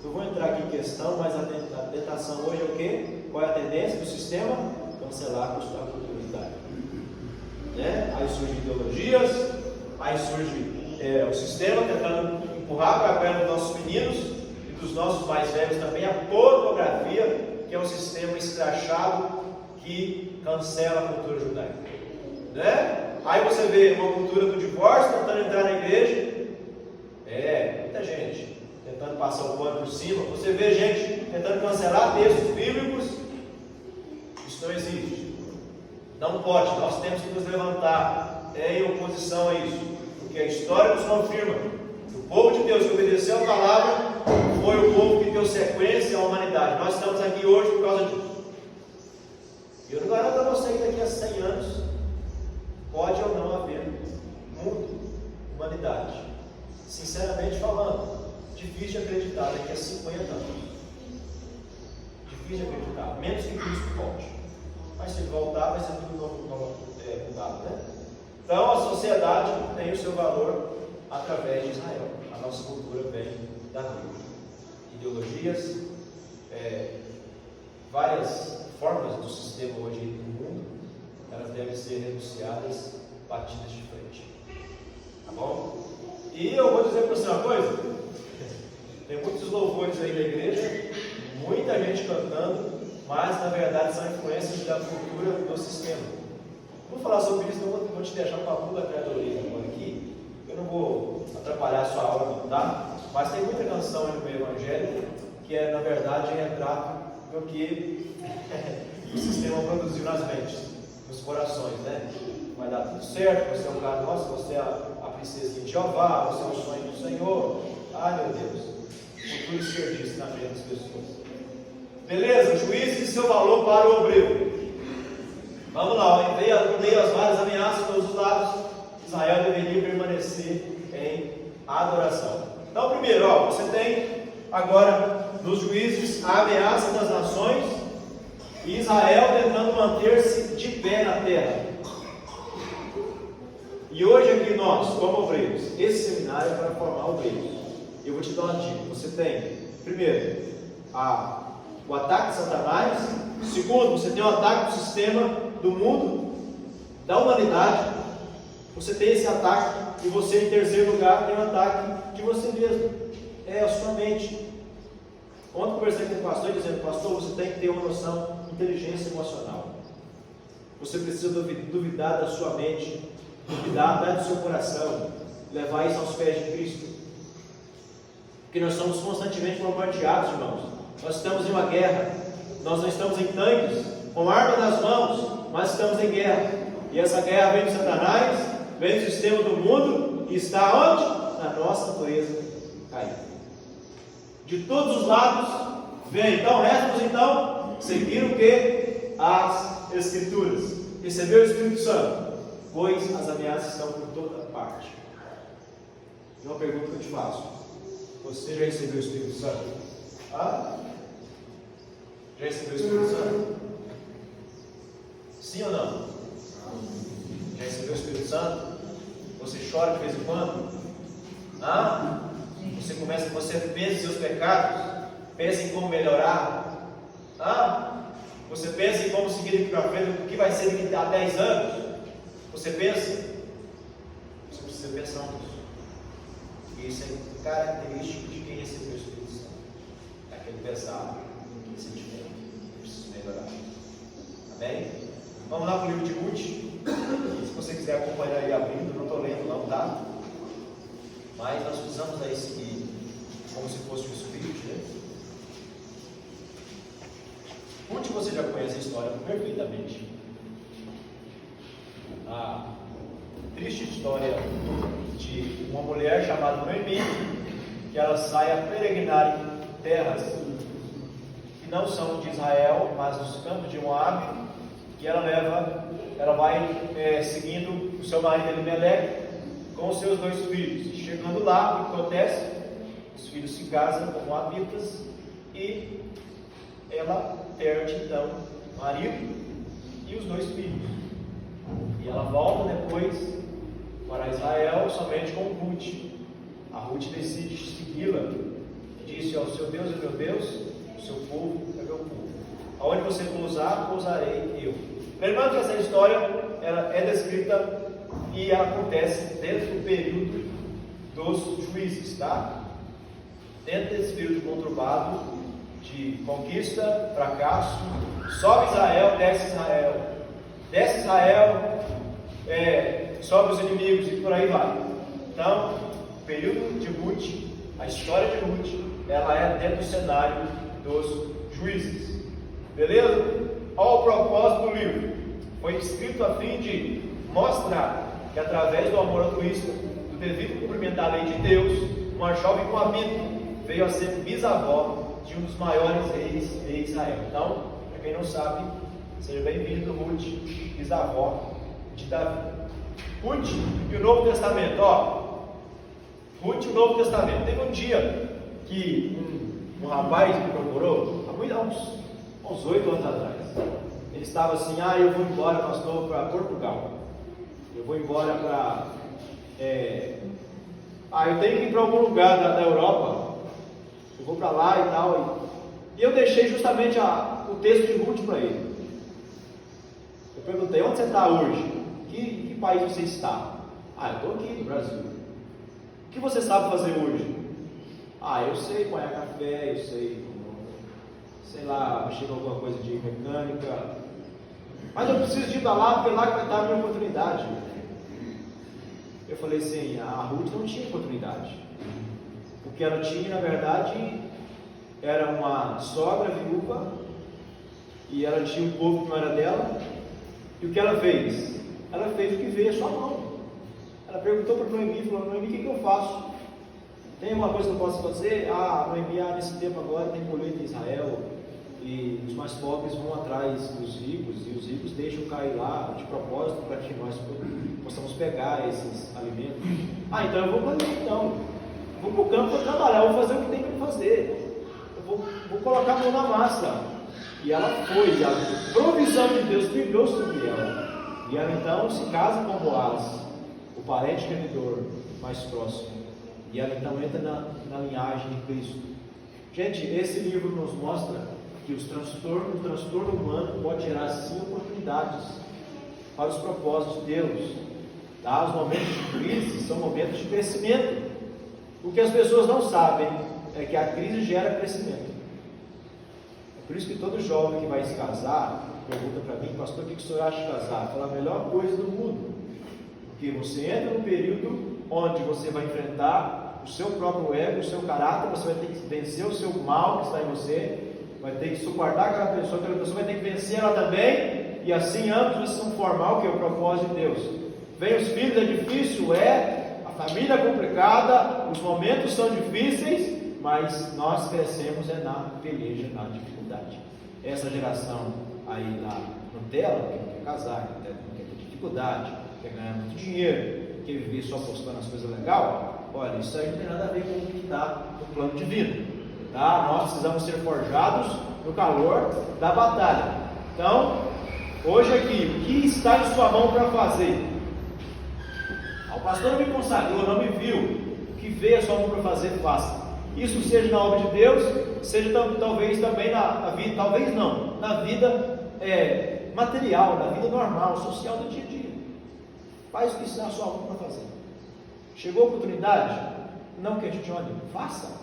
Eu vou entrar aqui em questão, mas a tentação hoje é o quê? Qual é a tendência do sistema? Cancelar a cultura judaica. Né? Aí surgem ideologias, aí surge o sistema tentando empurrar para a perna dos nossos meninos e dos nossos mais velhos também a pornografia, que é um sistema escrachado que cancela a cultura judaica. Né? Aí você vê uma cultura do divórcio tentando entrar na igreja. Muita gente tentando passar o pano por cima. Você vê gente tentando cancelar textos bíblicos. Isso não existe. Não pode. Nós temos que nos levantar em oposição a isso, porque a história nos confirma que o povo de Deus que obedeceu a palavra foi o povo que deu sequência à humanidade. Nós estamos aqui hoje por causa disso. E eu não garanto a você que daqui a 100 anos pode ou não haver mundo, humanidade. Sinceramente falando, difícil de acreditar daqui a 50 anos. Difícil de acreditar, menos que Cristo volte. Mas se ele voltar, vai ser tudo mudado, né? Então a sociedade tem o seu valor através de Israel. A nossa cultura vem da Bíblia. Ideologias, várias formas do sistema hoje no mundo, elas devem ser renunciadas, batidas de frente. Tá bom? E eu vou dizer para você uma coisa: tem muitos louvores aí da igreja, muita gente cantando, mas na verdade são influências da cultura do sistema. Vou falar sobre isso, não vou te deixar para tudo atrás da orelha agora aqui. Eu não vou atrapalhar a sua aula, não, tá? Mas tem muita canção aí no meio evangélico que é, na verdade, retrato do que o sistema produziu nas mentes, nos corações, né? Vai dar tudo certo, você é um cara nosso, você é a princesinha de Jeová, você é o sonho do Senhor. Ai, meu Deus, futuro esquerdista na mente das pessoas. Beleza? Juízes e seu valor para o obreiro. Vamos lá, no meio das várias ameaças de todos os lados, Israel deveria permanecer em adoração. Então, primeiro, você tem agora nos juízes a ameaça das nações e Israel tentando manter-se de pé na terra. E hoje aqui nós, como obreiros, esse seminário é para formar obreiros. Eu vou te dar uma dica. Você tem, primeiro, o ataque de Satanás. Segundo, você tem o ataque do sistema, do mundo, da humanidade. Você tem esse ataque. E você, em terceiro lugar, tem o ataque de você mesmo. É a sua mente. Ontem conversei com o pastor dizendo: pastor, você tem que ter uma noção de inteligência emocional. Você precisa duvidar da sua mente, duvidar do seu coração, levar isso aos pés de Cristo. Porque nós somos constantemente bombardeados, irmãos. Nós estamos em uma guerra. Nós não estamos em tanques, com arma nas mãos, mas estamos em guerra. E essa guerra vem de Satanás, vem do sistema do mundo, e está onde? Na nossa natureza caída. De todos os lados vem. Então, resta-nos seguir o que? As Escrituras. Receber o Espírito Santo, pois as ameaças estão por toda parte. E uma pergunta que eu te faço: você já recebeu o Espírito Santo? Já recebeu o Espírito Santo? Sim ou não? Já recebeu o Espírito Santo? Você chora de vez em quando? Você pensa em seus pecados? Pensa em como melhorar? Você pensa em como seguir aqui para frente? O que vai ser daqui a 10 anos? Você pensa? Você precisa pensar nisso. Isso é característico de quem recebeu o Espírito Santo. É aquele pensar em que sentimento precisa melhorar. Amém? Vamos lá para o livro de Ruth. Se você quiser acompanhar aí abrindo, não estou lendo não, tá? Mas nós precisamos aí seguir como se fosse o Espírito, né? Ruth, você já conhece a história perfeitamente. A triste história de uma mulher chamada Noemi, que ela sai a peregrinar em terras que não são de Israel, mas dos campos de Moabe, e ela vai seguindo o seu marido Elimeleque com os seus 2 filhos. Chegando lá, o que acontece? Os filhos se casam com moabitas e ela perde então o marido e os 2 filhos. E ela volta depois para Israel somente com Ruth. A Ruth decide segui-la e disse: ó, o seu Deus é meu Deus, o seu povo é meu povo. Aonde você pousar, pousarei eu. Lembrando que essa história ela é descrita e acontece dentro do período dos juízes, tá? Dentro desse período conturbado de conquista, fracasso, sobe Israel, desce Israel, sobe os inimigos e por aí vai. Então, o período de Ruth, a história de Ruth, ela é dentro do cenário dos juízes. Beleza? Olha o propósito do livro. Foi escrito a fim de mostrar que através do amor altruísta, do devido cumprimento da lei de Deus, uma jovem moabita veio a ser bisavó de um dos maiores reis de Israel. Então, para quem não sabe, seja bem-vindo, Ruth, bisavó de Davi. Ruth e o Novo Testamento. Ruth e o Novo Testamento. Teve um dia que um rapaz me procurou, há uns 8 anos atrás. Ele estava assim: eu vou embora, pastor, para Portugal. Eu vou embora para... eu tenho que ir para algum lugar da Europa. Eu vou para lá e tal. E eu deixei justamente o texto de Ruth para ele. Eu perguntei: onde você está hoje? Que país você está? Eu estou aqui no Brasil. O que você sabe fazer hoje? Eu sei coar café, eu sei lá, mexer com alguma coisa de mecânica. Mas eu preciso de ir para lá, porque lá que vai estar a minha oportunidade. Eu falei assim: a Ruth não tinha oportunidade. O que ela tinha, na verdade, era uma sogra viúva, e ela tinha um povo que não era dela. E o que ela fez? Ela fez o que veio à sua mão. Ela perguntou para Noemi, falou: Noemi, o que eu faço? Tem alguma coisa que eu possa fazer? Noemi, nesse tempo agora tem colheita em Israel, e os mais pobres vão atrás dos ricos, e os ricos deixam cair lá de propósito para que nós possamos pegar esses alimentos. Então eu vou fazer então. Vou para o campo para trabalhar, vou fazer o que tem para fazer. Eu vou colocar a mão na massa. E ela foi, e a provisão de Deus brilhou sobre ela. E ela então se casa com Boaz, o parente remidor mais próximo. E ela então entra na linhagem de Cristo. Gente, esse livro nos mostra que o transtorno humano pode gerar sim oportunidades para os propósitos de Deus. Tá? Os momentos de crise são momentos de crescimento. O que as pessoas não sabem é que a crise gera crescimento. É por isso que todo jovem que vai se casar pergunta para mim: pastor, o que o senhor acha de casar? Fala: a melhor coisa do mundo. Porque você entra num período onde você vai enfrentar o seu próprio ego, o seu caráter, você vai ter que vencer o seu mal que está em você, vai ter que suportar aquela pessoa vai ter que vencer ela também, e assim ambos vocês vão formar o que é o propósito de Deus. Vem os filhos, é difícil, a família é complicada, os momentos são difíceis, mas nós crescemos na peleja, na dificuldade. Essa geração aí na Nutella, que não quer casar, que não quer ter dificuldade, quer ganhar muito dinheiro, quer viver só postando as coisas legais, olha, isso aí não tem nada a ver com o que está no plano divino. Tá? Nós precisamos ser forjados no calor da batalha. Então, hoje aqui, o que está em sua mão para fazer? O pastor não me consagrou, não me viu. O que veio a sua mão para fazer, faça. Isso seja na obra de Deus, seja talvez também na vida, talvez não, na vida material, na vida normal, social do dia a dia. Faz o que está na sua mão para fazer. Chegou a oportunidade? Não questione, faça.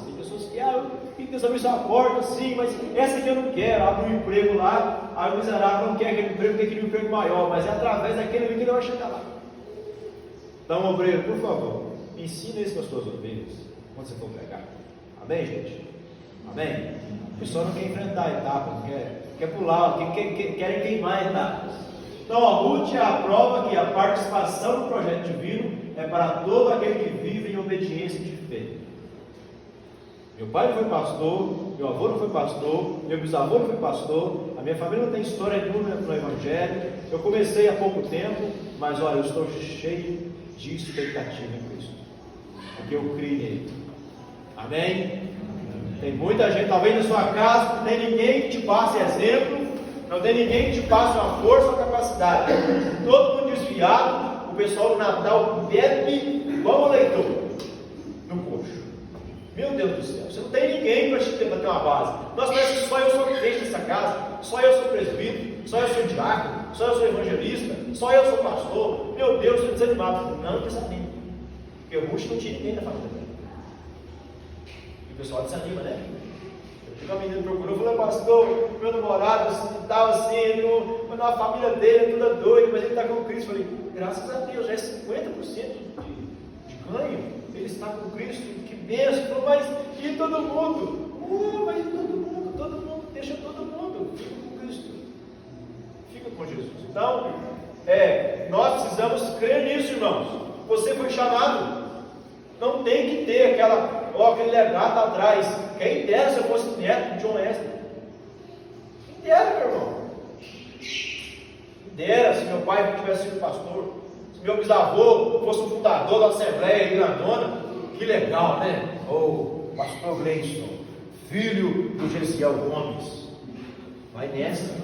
Tem pessoas que, eu fico abrir sua porta, sim, mas essa aqui eu não quero. Abre um emprego lá, aí o miserável não quer aquele emprego, quer aquele emprego maior, mas é através daquele que ele vai chegar lá. Então, obreiro, por favor, ensine isso para as suas ovelhas, quando você for pregar. Amém, gente? Amém? O pessoal não quer enfrentar etapas, quer pular, querem queimar etapas. Então, a Ruth é a prova que a participação no projeto divino é para todo aquele que vive em obediência de fé. Meu pai não foi pastor, meu avô não foi pastor, meu bisavô não foi pastor, a minha família não tem história nenhuma no Evangelho. Eu comecei há pouco tempo, mas olha, eu estou cheio de expectativa em Cristo, porque eu criei nele. Amém? Tem muita gente, talvez na sua casa, não tem ninguém que te passe exemplo, não tem ninguém que te passe uma força ou capacidade. Todo mundo desviado, o pessoal do Natal bebe igual o leitor no coxo. Meu Deus do céu, você não tem ninguém para te ter uma base. Nós parece que só eu sou crente nessa casa, só eu sou presbítero, só eu sou diácono, só eu sou evangelista, só eu sou pastor. Meu Deus, estou desanimado. Não desanime, porque o Ruth não tinha ninguém na família dele. E o pessoal desanima, né? A menina procurou, falou: pastor, meu namorado estava assim, a família dele é toda doida, mas ele está com Cristo. Eu falei: graças a Deus, já é 50% de ganho, ele está com Cristo, que bênção. Mas e todo mundo? Mas todo mundo, deixa todo mundo, fica com Cristo, fica com Jesus. Então, nós precisamos crer nisso, irmãos. Você foi chamado, não tem que ter aquele legado atrás. Quem dera se eu fosse neto de John Wesley. Quem dera, meu irmão. Quem dera se meu pai tivesse sido pastor, se meu bisavô fosse o fundador da Assembleia de Grandona. Que legal, né? Pastor Gleison, filho do Gesiel Gomes. Vai nessa.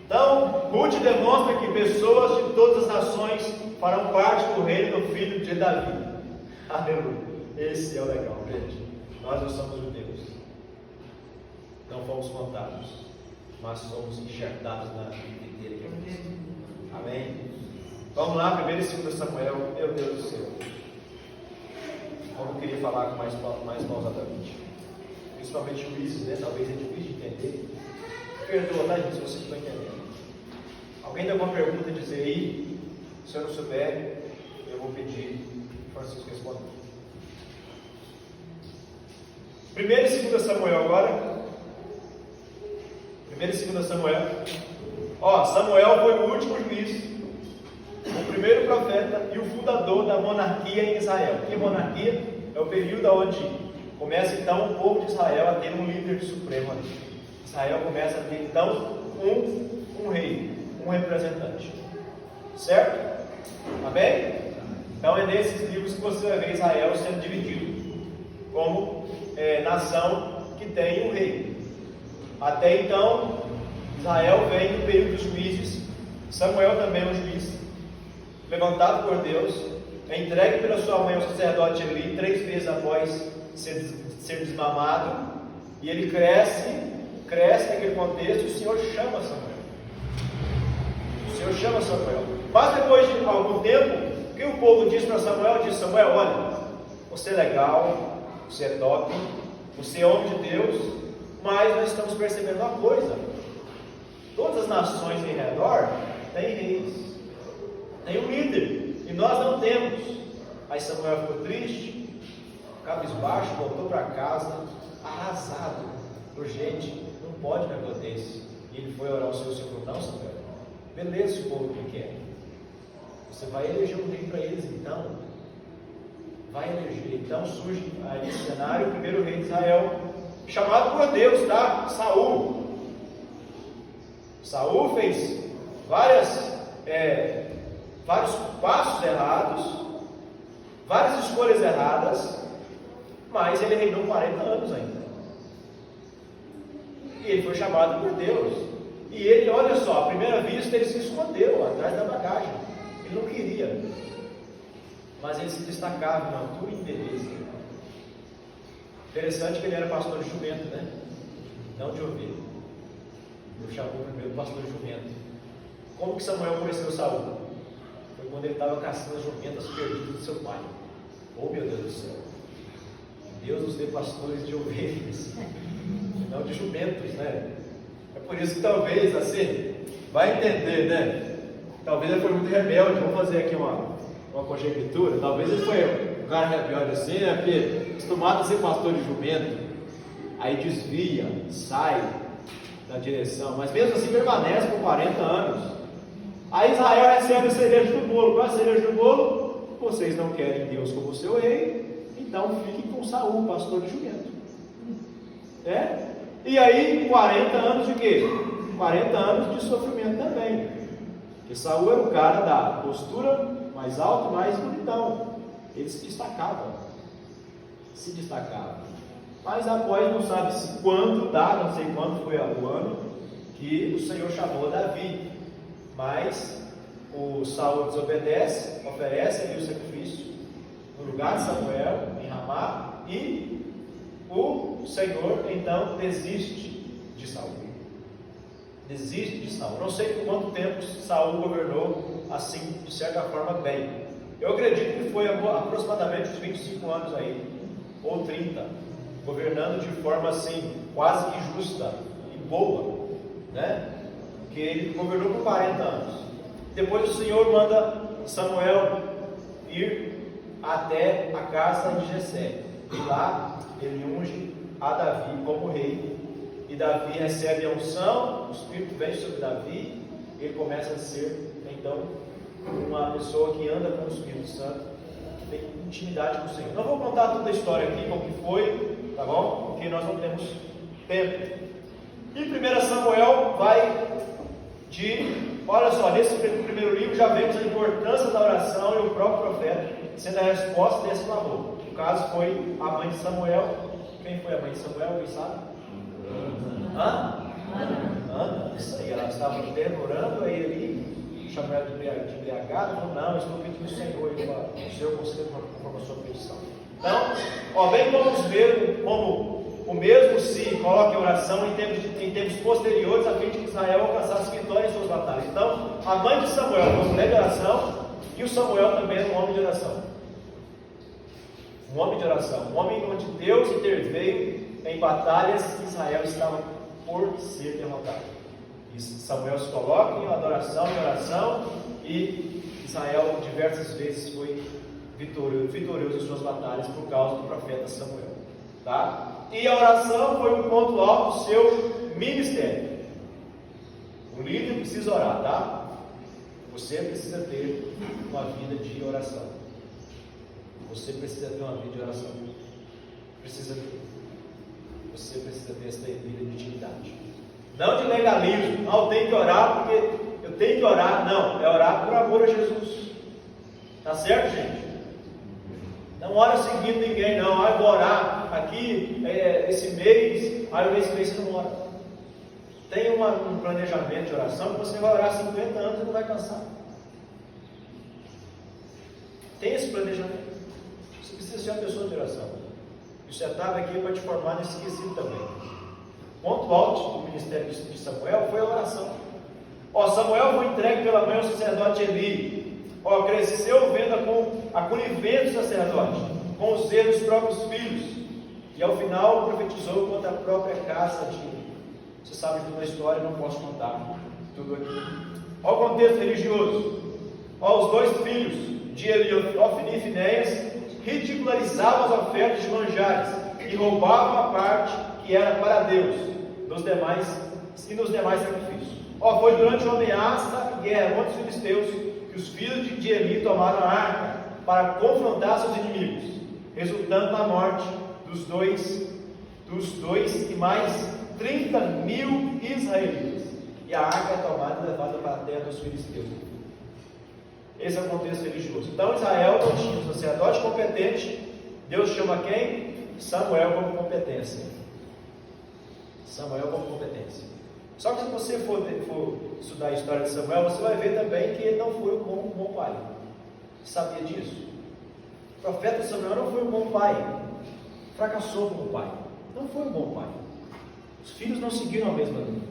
Então, Ruth demonstra que pessoas de todas as nações farão parte do reino do filho de Davi. Aleluia. Esse é o legal, gente. Nós não somos judeus, não fomos contados, mas somos enxertados na vida inteira que é Cristo. Amém? Vamos lá, 1 e 2 Samuel. Meu Deus do céu, como eu queria falar mais pausadamente, principalmente juízes, né? Talvez é difícil de entender. Perdoa, tá, gente, se vocês estão entendendo. Alguém tem alguma pergunta a dizer aí? Se eu não souber, eu vou pedir para Francisco responder. 1 e 2 Samuel agora. 1 e 2 Samuel. Samuel foi o último juiz, o primeiro profeta e o fundador da monarquia em Israel. Que monarquia? É o período onde começa então o povo de Israel a ter um líder supremo ali. Israel começa a ter então um rei, um representante. Certo? Amém? Então é nesses livros que você vai ver Israel sendo dividido como nação que tem um rei. Até então, Israel vem do período dos juízes. Samuel também é um juiz, levantado por Deus, é entregue pela sua mãe ao sacerdote Eli 3 vezes após ser desmamado, e ele cresce naquele contexto, e o Senhor chama Samuel. Mas depois de algum tempo, o que o povo diz para Samuel? Diz: Samuel, olha, você é legal, você é top, você é homem de Deus, mas nós estamos percebendo uma coisa: todas as nações em redor têm reis, tem um líder, e nós não temos. Aí Samuel ficou triste, cabisbaixo, voltou para casa, arrasado. Gente, não pode um negócio desse. E ele foi orar ao Senhor: não, Samuel, beleza, o povo que quer, você vai eleger um rei para eles, então. Vai eleger. Então surge aí nesse cenário o primeiro rei de Israel, chamado por Deus, tá? Saul. Saul fez vários passos errados, várias escolhas erradas, mas ele reinou 40 anos ainda. E ele foi chamado por Deus. E ele, olha só, à primeira vista ele se escondeu atrás da bagagem. Ele não queria. Mas ele se destacava em altura e em beleza. Interessante que ele era pastor de jumento, né? Não de ovelha. Ele chamou primeiro pastor de jumento. Como que Samuel conheceu Saul? Foi quando ele estava caçando as jumentas perdidas do seu pai. Oh, meu Deus do céu! Deus nos dê pastores de ovelhas, não de jumentos, né? É por isso que talvez, assim, vai entender, né? Talvez ele foi muito rebelde. Vamos fazer aqui uma conjectura. Talvez ele foi um cara rebelde assim, né? Porque acostumado a ser pastor de jumento, aí desvia, sai da direção, mas mesmo assim permanece por 40 anos. Aí Israel recebe a cereja do bolo. Qual é a cereja do bolo? Vocês não querem Deus como seu rei, então fiquem com Saul, pastor de jumento. E aí 40 anos de quê? 40 anos de sofrimento também. Porque Saul era o cara da postura mais alta, mais bonitão. Ele se destacava. Mas após, não sabe-se quando, tá? Não sei quando foi o ano, que o Senhor chamou Davi. Mas o Saul desobedece, oferece ali o sacrifício no lugar de Samuel, em Ramá, e o Senhor então desiste de Saul. Desiste de Saul. Não sei por quanto tempo Saul governou assim, de certa forma, bem. Eu acredito que foi aproximadamente uns 25 anos aí, ou 30, governando de forma assim, quase que justa e boa, né? Porque ele governou por 40 anos. Depois o Senhor manda Samuel ir até a casa de Jessé, e lá ele unge a Davi como rei, e Davi recebe a unção, o Espírito vem sobre Davi, ele começa a ser então uma pessoa que anda com o Espírito Santo, que tem intimidade com o Senhor. Não vou contar toda a história aqui, como que foi, tá bom? Porque nós não temos tempo. E 1 Samuel vai olha só, nesse primeiro livro já vemos a importância da oração e o próprio profeta sendo a resposta desse clamor. No caso foi a mãe de Samuel. Quem foi a mãe de Samuel? Alguém sabe? Ana. Isso aí, ela estava orando, aí ele chamou ela de embriagada, falou: não, eu estou pedindo ao Senhor, o Senhor conceda conforme a sua petição. Então, bem vamos ver como o mesmo se coloca em oração em tempos posteriores, a fim de que Israel alcançasse vitória em suas batalhas. Então, a mãe de Samuel foi uma mulher de oração, e o Samuel também era um homem de oração. Um homem de oração, um homem onde Deus interveio em batalhas que Israel estava por ser derrotado. E Samuel se coloca em adoração e oração, e Israel diversas vezes foi vitorioso em suas batalhas por causa do profeta Samuel. Tá? E a oração foi um ponto alto do seu ministério. O líder precisa orar, tá? Você precisa ter uma vida de oração. Você precisa ter uma vida de oração. Você precisa ter essa vida de intimidade. Não de legalismo. Eu tenho que orar porque eu tenho que orar. Não, é orar por amor a Jesus. Tá certo, gente? Não ora seguindo ninguém, não. Eu vou orar aqui esse mês, aí esse mês você não ora. Tem um planejamento de oração que você vai orar 50 anos e não vai cansar. Tem esse planejamento. Você precisa ser uma pessoa de oração. E o setup aqui para te formar nesse quesito também. O ponto alto do ministério de Samuel foi a oração. Samuel foi entregue pela mãe ao sacerdote Eli. Cresceu vendo a conivência do sacerdote com os erros dos próprios filhos, e ao final profetizou contra a própria casa de Eli. Você sabe de toda a história, não posso contar tudo aqui. Olha o contexto religioso. Os dois filhos de Eli, Ofni e Finéias, ridicularizavam as ofertas de manjares e roubavam a parte que era para Deus nos demais sacrifícios. Foi durante uma ameaça e guerra contra os filisteus que os filhos de Eli tomaram a arca para confrontar seus inimigos, resultando na morte dos dois e mais 30 mil israelitas. E a arca é tomada e levada para a terra dos filisteus. Esse é o contexto religioso. Então Israel não tinha um sacerdote competente. Deus chama quem? Samuel como competência. Samuel como competência. Só que se você for estudar a história de Samuel, você vai ver também que ele não foi um bom pai. Você sabia disso? O profeta Samuel não foi um bom pai. Fracassou como pai. Não foi um bom pai. Os filhos não seguiram a mesma linha.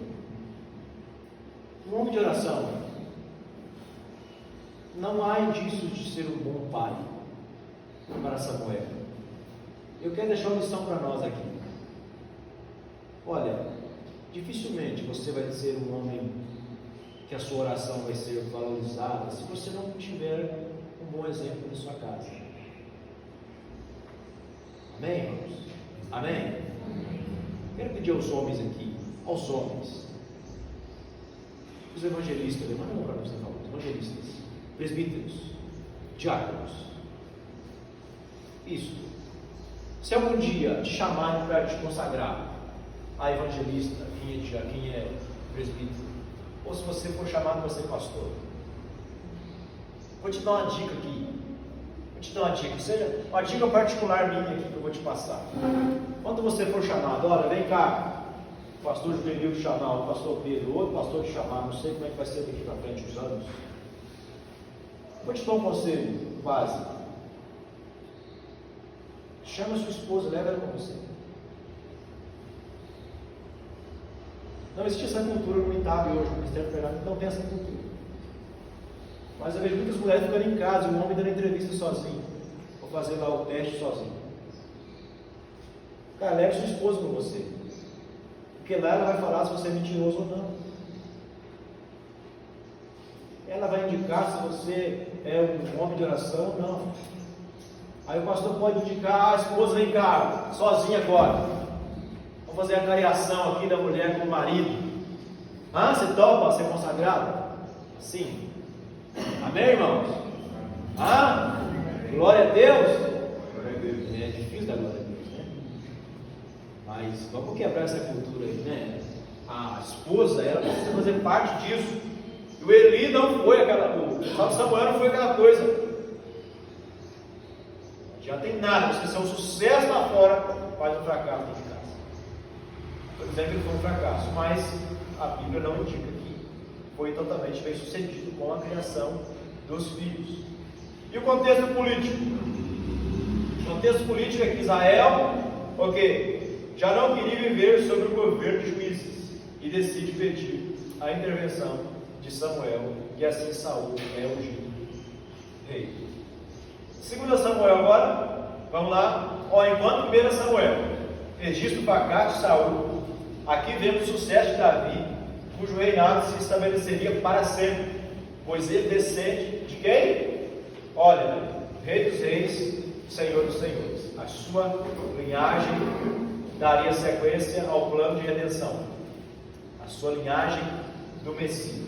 Um homem de oração. Não há indícios de ser um bom pai para Samuel. Eu quero deixar uma lição para nós aqui. Olha, dificilmente você vai ser um homem que a sua oração vai ser valorizada se você não tiver um bom exemplo na sua casa. Amém, irmãos? Amém? Quero pedir aos homens aqui, os evangelistas, manda um para nós, evangelistas, presbíteros, diáconos. Isso. Se algum dia te chamarem para te consagrar a evangelista, quem é presbítero, ou se você for chamado para ser pastor, vou te dar uma dica aqui. Vou te dar uma dica, seja uma dica particular minha aqui que eu vou te passar. Quando você for chamado, olha, vem cá, o pastor Juvenil te chamar, o pastor Pedro, outro pastor te chamar, não sei como é que vai ser daqui para frente os anos. Vou te dar um conselho básico. Chama sua esposa, leva ela com você. Não existe essa cultura no ITAB hoje, no Ministério Federal não tem essa cultura. Mas eu vejo muitas mulheres ficando em casa e o homem dando entrevista sozinho, ou fazendo lá o teste sozinho. Cara, leve sua esposa com você, porque lá ela vai falar se você é mentiroso ou não. Ela vai indicar se você é um homem de oração ou não. Aí o pastor pode indicar, a esposa vem cá, sozinha agora. Vamos fazer a cariação aqui da mulher com o marido. Você topa ser consagrado? Sim. Amém, irmãos? Glória a Deus. É difícil dar glória a Deus, né? Mas vamos quebrar essa cultura aí, né? A esposa, ela precisa fazer parte disso. E o Eli não foi aquela coisa. O Samuel não foi aquela coisa. Já tem nada. Você ser um sucesso lá fora, faz um fracasso dentro de casa. Estou dizendo que ele foi um fracasso, mas a Bíblia não indica que foi totalmente bem sucedido com a criação dos filhos. E o contexto político? O contexto político é que Israel, já não queria viver sob o governo de juízes e decide pedir a intervenção de Samuel, e assim Saul é ungido rei. 2 Samuel agora, vamos lá. Enquanto 1 Samuel registra o fracasso de Saul, aqui vemos o sucesso de Davi, cujo reinado se estabeleceria para sempre, pois ele descende de quem? Olha, Rei dos Reis, Senhor dos Senhores. A sua linhagem daria sequência ao plano de redenção, a sua linhagem do Messias.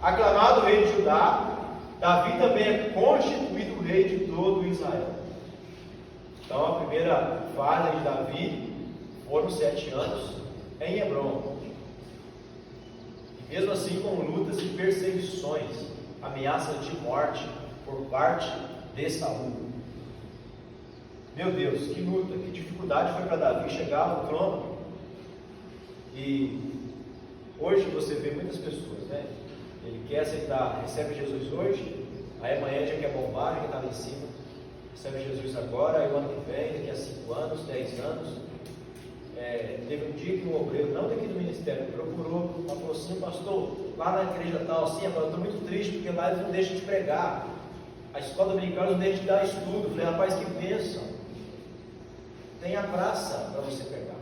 Aclamado rei de Judá, Davi também é constituído rei de todo Israel. Então a primeira fase de Davi foram 7 anos em Hebrom. E mesmo assim com lutas e perseguições, ameaças de morte por parte de Saul. Meu Deus, que luta, que dificuldade foi para Davi chegar ao trono. E hoje você vê muitas pessoas, né? Ele quer aceitar, recebe Jesus hoje, aí amanhã já quer bombar, já está lá em cima, recebe Jesus agora, aí o ano que vem, daqui a 5 anos, 10 anos. Teve um dia que um obreiro, não daqui do ministério, me procurou, falou assim: pastor, lá na igreja tal, assim, agora eu estou muito triste, porque lá eles não deixam de pregar, a escola dominical não deixa de dar estudo. Eu falei: rapaz, que bênção, tem a praça para você pegar,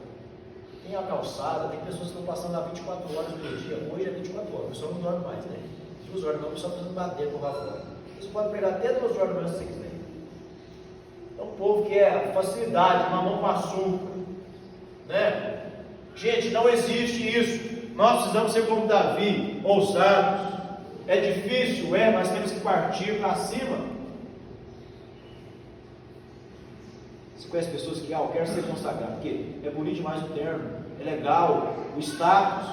tem a calçada, tem pessoas que estão passando lá 24 horas por dia. Hoje é 24 horas, o pessoal não dorme mais, né? 2 horas não, o pessoal precisa bater por lá fora. Você pode pegar até 2 horas da manhã se você quiser. Então o povo quer facilidade, mamão com açúcar, né? Gente, não existe isso. Nós precisamos ser como Davi, ousados. É difícil, mas temos que partir para cima. Você conhece pessoas que eu quero ser consagrado, porque é bonito demais o termo, é legal, o status,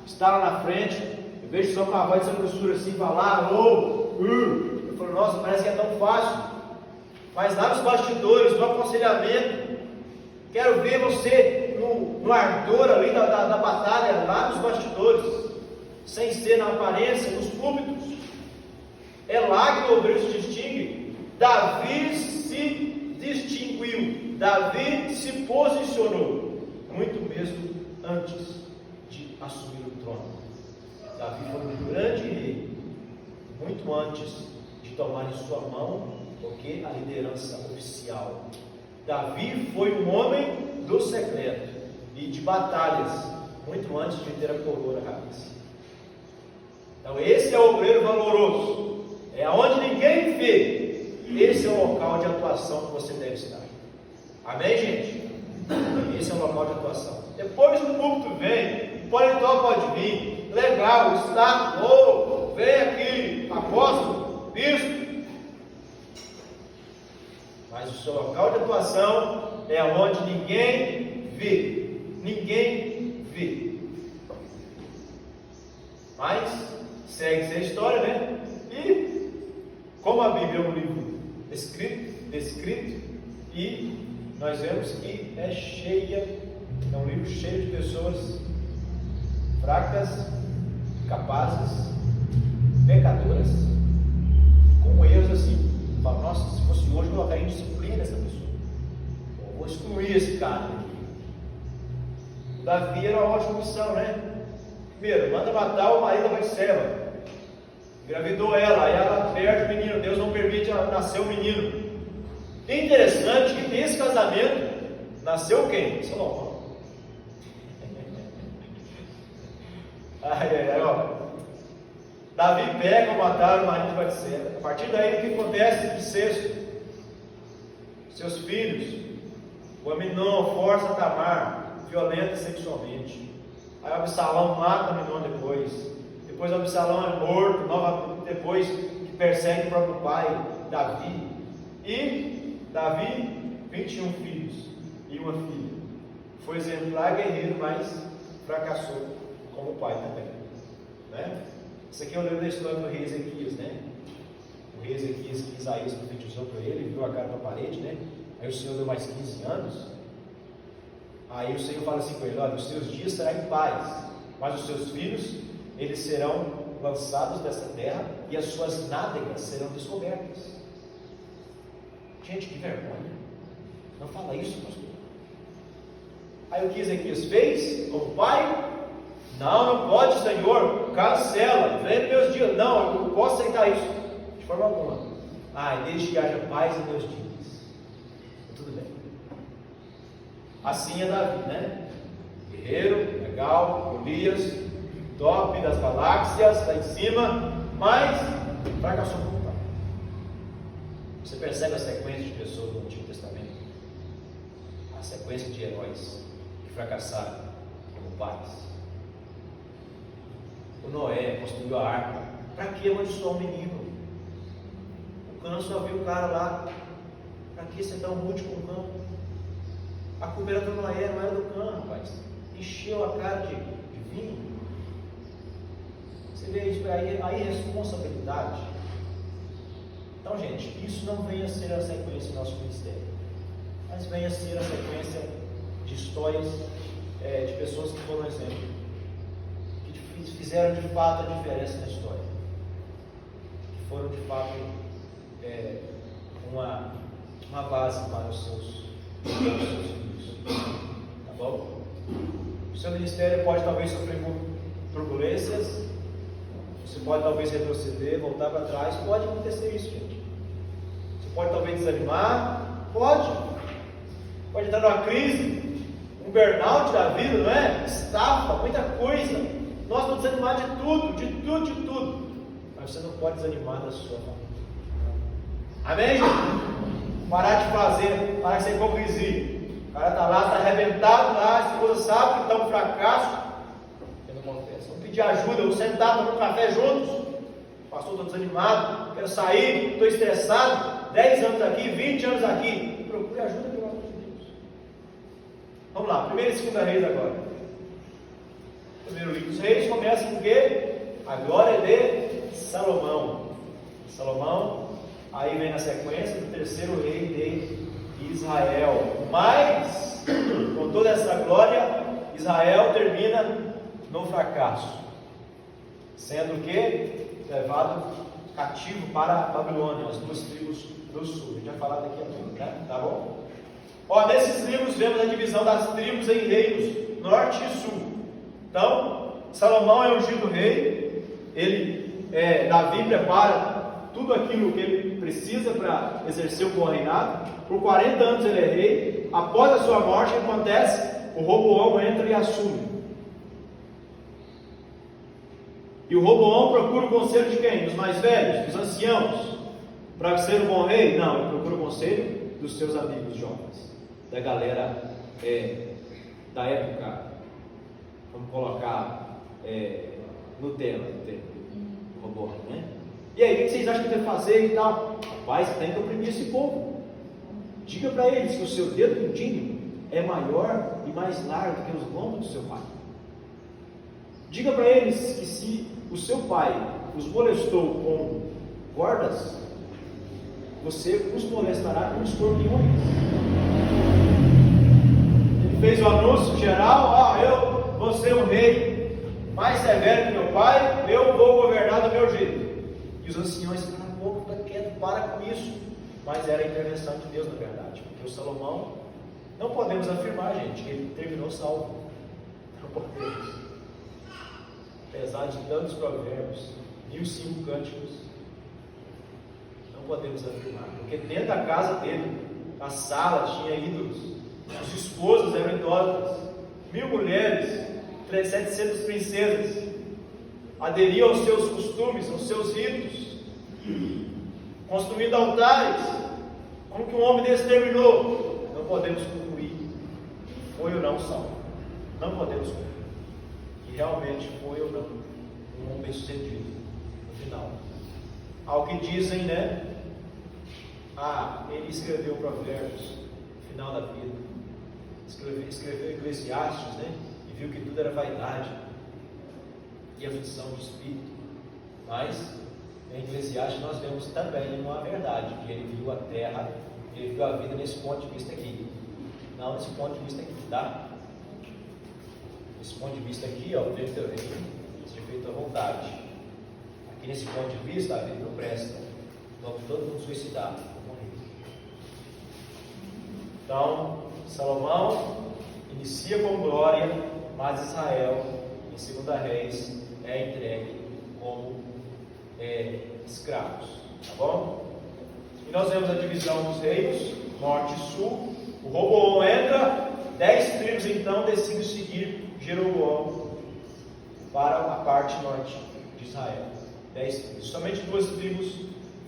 está lá na frente. Eu vejo só com a voz dessa grossura assim, falar, eu falo: nossa, parece que é tão fácil. Mas lá nos bastidores, no aconselhamento, quero ver você no ardor ali da batalha, lá nos bastidores, sem ser na aparência, nos púlpitos. É lá que o obreiro se distingue. Davi se distinguiu, Davi se posicionou, muito mesmo antes de assumir o trono. Davi foi um grande rei, muito antes de tomar em sua mão a liderança oficial. Davi foi um homem do secreto e de batalhas, muito antes de ter a coroa na cabeça. Então esse é o obreiro valoroso, é aonde ninguém vê. Esse é o local de atuação que você deve estar. Amém, gente? Esse é o local de atuação. Depois o púlpito vem, o paletó pode vir, legal, está, vem aqui, apóstolo, bispo. Mas o seu local de atuação é onde ninguém vê. Ninguém vê. Mas segue-se a história, né? E como a Bíblia é um livro descrito, e nós vemos que é um livro cheio de pessoas fracas, capazes, pecadoras, com erros assim. Fala, nossa, se fosse hoje eu colocaria em disciplina essa pessoa, eu vou excluir esse cara aqui. O Davi era uma ótima opção, né? Primeiro, manda matar o marido da Batseba, engravidou ela, aí ela perde o menino, Deus não permite nascer o menino. É interessante que desse casamento nasceu quem? Salomão. Ó. Davi pega ou matar o marido de Batseba. A partir daí, o que acontece? Incesto. Seus filhos, o Aminon força Tamar, violenta sexualmente. Aí o Absalão mata o Aminon depois o Absalão é morto, novamente, depois que persegue o próprio pai, Davi. E Davi, 21 filhos e uma filha. Foi exemplar guerreiro, mas fracassou como pai também, né? Isso aqui é o livro da história do rei Ezequias, né? O rei Ezequias que Isaías profetizou para ele, viu a cara para a parede, né? Aí o Senhor deu mais 15 anos. Aí o Senhor fala assim para ele: olha, os seus dias serão em paz, mas os seus filhos, eles serão lançados dessa terra e as suas nádegas serão descobertas. Gente, que vergonha! Não fala isso, pastor. Aí o que Ezequias fez como pai? Não pode, Senhor, cancela, vem meus dias. Não, eu não posso aceitar isso, de forma alguma. Desde que haja paz em meus dias. Tudo bem. Assim é Davi, né? Guerreiro, legal, Golias, top das galáxias, lá em cima, mas fracassou como pai. Você percebe a sequência de pessoas do Antigo Testamento? A sequência de heróis que fracassaram como pais. O Noé construiu a arca. Para que amaldiçoar um menino? O Cã só viu o cara lá. Para que você dá um monte com o Cã? A culpa era do Noé, não era do Cã, rapaz. Encheu a cara de vinho. Você vê isso aí, a irresponsabilidade. Então, gente, isso não venha a ser a sequência do nosso ministério, mas venha a ser a sequência de histórias de pessoas que foram exemplo, que fizeram de fato a diferença na história, que foram de fato uma base para os seus filhos. Tá bom? O seu ministério pode talvez sofrer turbulências, você pode talvez retroceder, voltar para trás, pode acontecer isso, gente. Você pode talvez desanimar, pode entrar numa crise, um burnout da vida, não é? Estafa, muita coisa. Nós vamos desanimar de tudo. Mas você não pode desanimar da sua família. Amém, gente? Parar de ser hipocrisia. O cara está lá, está arrebentado lá, a esposa sabe que está um fracasso. Eu não confesso. Vamos pedir ajuda, vamos sentar, tomar um café juntos. Pastor, estou desanimado, quero sair, estou estressado. 10 anos aqui, 20 anos aqui. Procure ajuda, pelo amor de Deus. Vamos lá, 1ª e 2ª Reis agora. Primeiro livro dos Reis começa com o quê? A glória de Salomão. Aí vem na sequência do 3º rei de Israel. Mas, com toda essa glória, Israel termina no fracasso, sendo que levado cativo para a Babilônia, as 2 tribos do sul. A gente vai falar daqui a pouco, né? Tá bom? Nesses livros vemos a divisão das tribos em reinos, norte e sul. Então, Salomão é ungido rei, Davi prepara tudo aquilo que ele precisa para exercer o bom reinado. Por 40 anos ele é rei. Após a sua morte, o que acontece? O Roboão entra e assume. E o Roboão procura o conselho de quem? Dos mais velhos, dos anciãos, para ser um bom rei? Não, ele procura o conselho dos seus amigos jovens, da galera da época, vamos colocar Nutella, o Roboão, né? E aí, o que vocês acham que deve fazer e tal? Rapaz, tem que oprimir esse povo. Diga para eles que o seu dedo mindinho é maior e mais largo que os lombos do seu pai. Diga para eles que se o seu pai os molestou com cordas, você os molestará com escorpiões. Ele fez o anúncio geral: eu vou ser um rei mais severo que meu pai, eu vou governar do meu jeito. E os anciões ficaram um pouco quietos, para com isso. Mas era a intervenção de Deus, na verdade, porque o Salomão, não podemos afirmar, gente, que ele terminou salvo. Não podemos. Apesar de tantos provérbios, 1005 cânticos, não podemos afirmar, porque dentro da casa dele, a sala tinha ídolos, os esposos eram idólatras, 1000 mulheres, 700 princesas, aderiam aos seus costumes, aos seus ritos, construindo altares. Como que um homem desse terminou? Não podemos concluir, foi ou não salvo, não podemos concluir. E realmente foi ou não um homem bem-sucedido no final. Ao que dizem, né? Ele escreveu Provérbios no final da vida, escreveu Eclesiastes, né? E viu que tudo era vaidade e aflição de espírito. Mas em Eclesiastes nós vemos também uma verdade, que ele viu a terra, ele viu a vida nesse ponto de vista aqui, não nesse ponto de vista aqui, tá? Nesse ponto de vista aqui, ver teu reino, seja feito à vontade. Aqui nesse ponto de vista, a vida não presta. Vamos todo mundo suicidar, morrer. Então, Salomão inicia com glória, mas Israel, em 2 Reis, é entregue como escravos. Tá bom? E nós vemos a divisão dos reinos, norte e sul. O Roboão entra, 10 tribos então decidem seguir Jeroboão para a parte norte de Israel. 10 tribos. Somente 2 tribos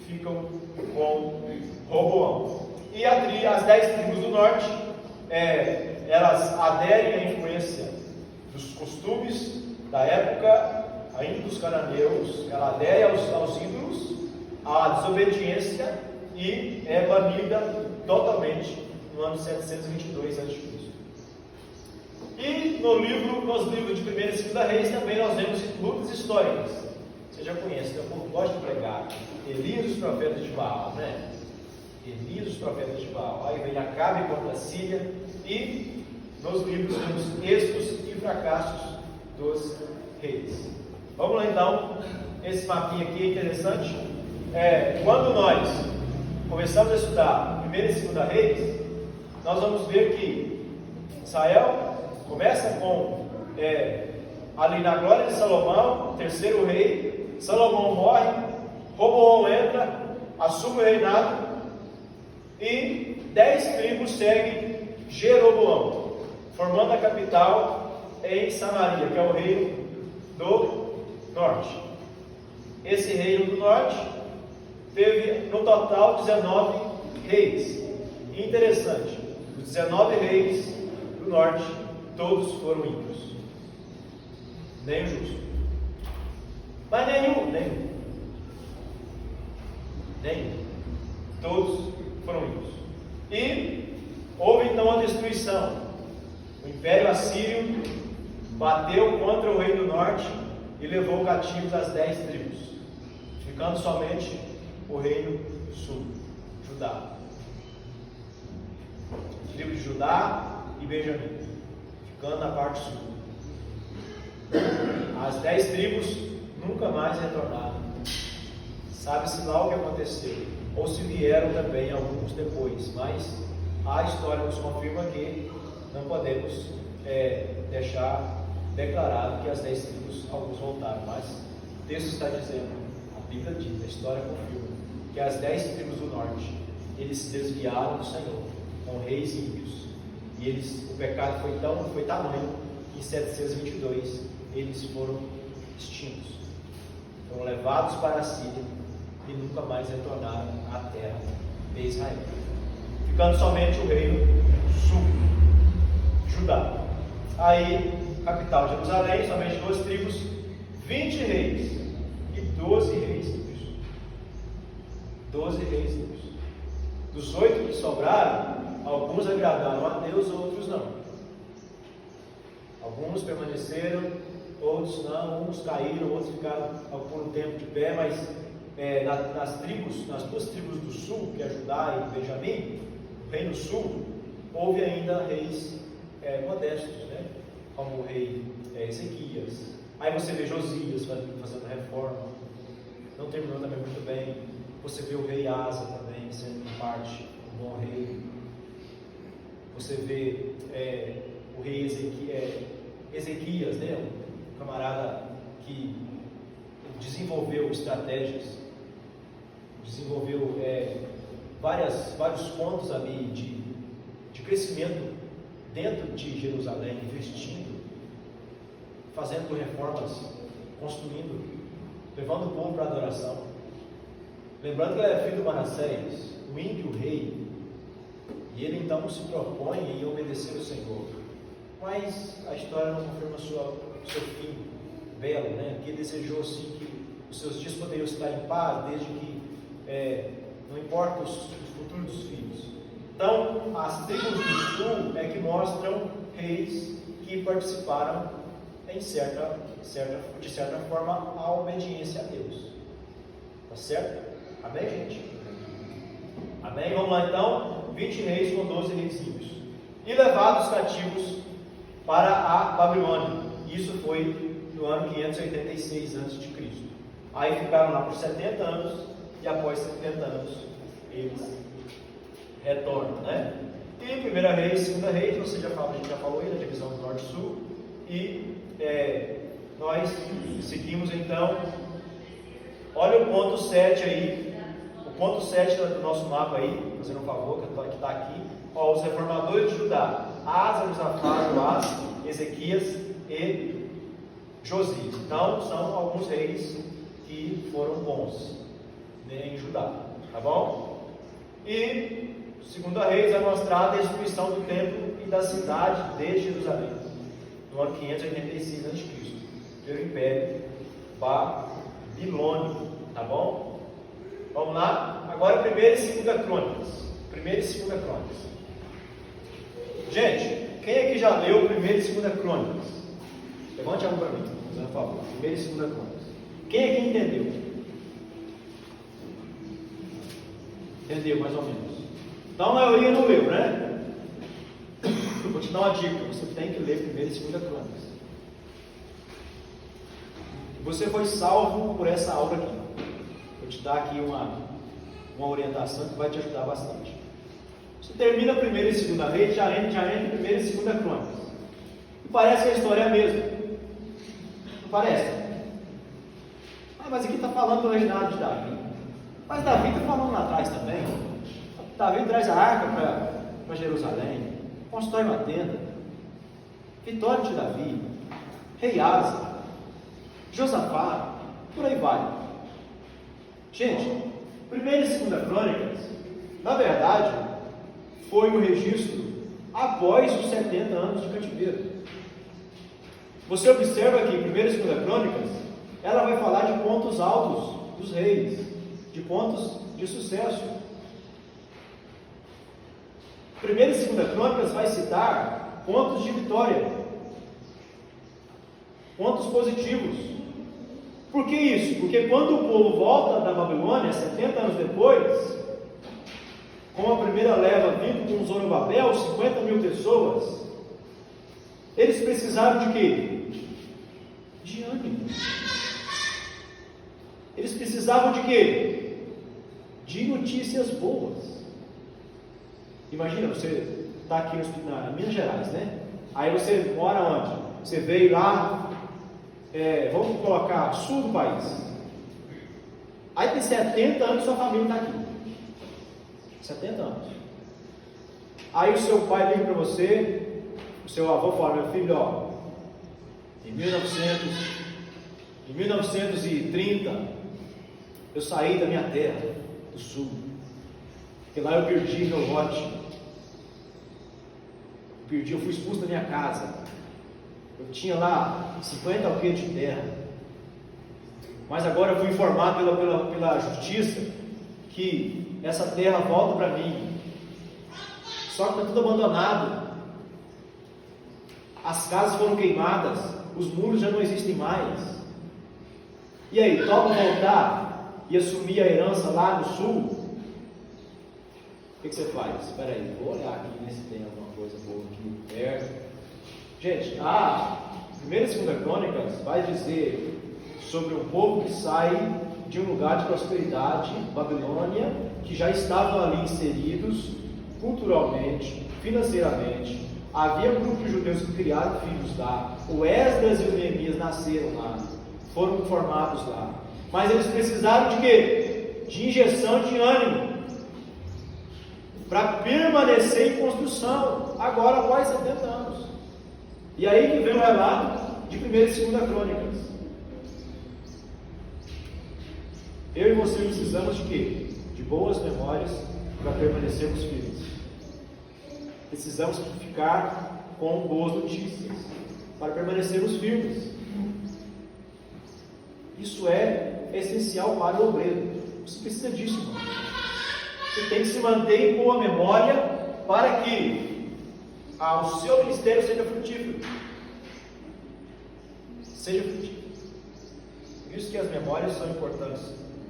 ficam com Roboão. E as 10 tribos do norte, elas aderem à influência dos costumes da época, ainda dos cananeus. Ela adere aos ídolos, à desobediência, e é banida totalmente no ano 722 a.C. E nos livros de 1 e 2 Reis também nós vemos lutas históricas. Você já conhece, né? O povo gosta de pregar Elias e os profetas de Baal, né? Elias e os profetas de Baal. Aí vem Acabe contra a Síria. E nos livros temos êxitos e fracassos dos reis. Vamos lá então. Esse mapinha aqui é interessante. Quando nós começamos a estudar 1 e 2 Reis, nós vamos ver que Israel começa com ali na glória de Salomão, terceiro rei. Salomão morre, Roboão entra, assume o reinado, e 10 tribos seguem Jeroboão, formando a capital em Samaria, que é o reino do norte. Esse reino do norte teve no total 19 reis. Interessante, os 19 reis do norte, todos foram ímpios, nem o justo, mas nenhum, todos foram ímpios. E houve então a destruição. O Império Assírio bateu contra o rei do norte e levou cativos as 10 tribos, ficando somente o reino sul, Judá, tribo de Judá e Benjamim, ficando na parte sul. As 10 tribos nunca mais retornaram. Sabe-se lá o que aconteceu, ou se vieram também alguns depois, mas a história nos confirma que não podemos deixar declarado que as 10 tribos, alguns voltaram, mas o texto está dizendo, a Bíblia diz, a história confirma, que as 10 tribos do norte, eles se desviaram do Senhor, com reis ímpios, e o pecado foi tamanho, que em 722 eles foram extintos, foram levados para a Síria e nunca mais retornaram à terra de Israel, ficando somente o reino sul, Judá. Aí, capital Jerusalém, somente 2 tribos, 20 reis e 12 reis ímpios. 12 reis ímpios. Dos 8 que sobraram, alguns agradaram a Deus, outros não. Alguns permaneceram, outros não, uns caíram, outros ficaram por um tempo de pé, mas nas duas tribos do sul, que é Judá e Benjamim, o reino sul, houve ainda reis modestos, né? Como o rei Ezequias. Aí você vê Josias fazendo reforma, não terminou também muito bem. Você vê o rei Asa também sendo em parte um bom rei. Você vê o rei Ezequias, né? Um camarada que desenvolveu estratégias, desenvolveu vários pontos ali de crescimento dentro de Jerusalém, investindo, fazendo reformas, construindo, levando o povo para a adoração. Lembrando que ele é filho do Manassés, o ímpio rei, e ele então se propõe em obedecer o Senhor. Mas a história não confirma o seu fim belo, né? Que ele desejou sim que os seus dias poderiam estar em paz, desde que não importa o futuro dos filhos. Então, as tribos do sul que mostram reis que participaram de certa forma a obediência a Deus. Tá certo? Amém, gente? Amém? Vamos lá então. 20 reis com 12 reizinhos. E levados cativos para a Babilônia. Isso foi no ano 586 a.C. Aí ficaram lá por 70 anos e após 70 anos eles retornam, né? E primeira reis, segunda reis, a gente já falou aí da divisão do norte e sul. E nós seguimos então. Olha o ponto 7 aí. O ponto 7 do nosso mapa aí, fazendo um favor, que está aqui. Ó, os reformadores de Judá: Asa, Josafá, Joás, Ezequias e Josias. Então, são alguns reis que foram bons, né, em Judá. Tá bom? E segunda reis vai mostrar a destruição do templo e da cidade de Jerusalém, no ano 586 a.C., pelo Império Babilônico. Tá bom? Vamos lá? Agora, primeira e segunda crônicas. Primeira e segunda crônicas. Gente, quem aqui já leu primeira e segunda crônicas? Levante a mão para mim, por favor. Primeira e segunda crônicas. Quem aqui entendeu? Entendeu, mais ou menos. Então, a maioria não leu, né? Vou te dar uma dica. Você tem que ler primeira e segunda crônicas. Você foi salvo por essa aula aqui. Vou te dar aqui uma orientação que vai te ajudar bastante. Você termina a primeira e segunda reis, já entra em primeira e segunda crônicas. E parece que a história é a mesma. Não parece? Mas aqui está falando do reinado de Davi. Mas Davi está falando lá atrás também. Davi traz a arca para Jerusalém, constrói uma tenda. Vitória de Davi, rei Asa, Josafá, por aí vai. Gente, primeira e segunda crônicas, na verdade, foi um registro após os 70 anos de cativeiro. Você observa que primeira e segunda crônicas, ela vai falar de pontos altos dos reis, de pontos de sucesso. Primeira e segunda crônicas vai citar pontos de vitória, pontos positivos. Por que isso? Porque quando o povo volta da Babilônia, 70 anos depois, com a primeira leva vindo com Zorobabel, 50 mil pessoas, eles precisaram de quê? De ânimo. Eles precisavam de quê? De notícias boas. Imagina, você está aqui na Minas Gerais, né? Aí você mora onde? Você veio lá, vamos colocar sul do país. Aí tem 70 anos sua família está aqui. 70 anos. Aí o seu pai liga para você, o seu avô fala: meu filho, ó, em 1930 eu saí da minha terra, do sul, porque lá eu perdi meu lote. Eu fui expulso da minha casa. Eu tinha lá 50 alqueires de terra. Mas agora eu fui informado pela justiça que essa terra volta para mim. Só que está tudo abandonado. As casas foram queimadas. Os muros já não existem mais. E aí, topa voltar? e assumir a herança lá no sul, o que você faz? Espera aí, vou olhar aqui ver se tem alguma coisa boa aqui perto. Gente, a 1ª e 2ª Crônicas vai dizer sobre um povo que sai de um lugar de prosperidade, Babilônia, que já estavam ali inseridos culturalmente, financeiramente. Havia um grupo de judeus que criaram filhos lá. O Esdras e o Neemias nasceram lá, foram formados lá. Mas eles precisaram de quê? De injeção de ânimo para permanecer em construção, agora após 70 anos. E aí que vem o relato de 1ª e 2ª Crônicas. Eu e você precisamos de quê? De boas memórias para permanecermos firmes. Precisamos ficar com boas notícias para permanecermos firmes. Isso é essencial para o obreiro. Você precisa disso, irmão. Você tem que se manter em boa memória para que o seu ministério seja frutífero. Seja frutífero. Por isso que as memórias são importantes,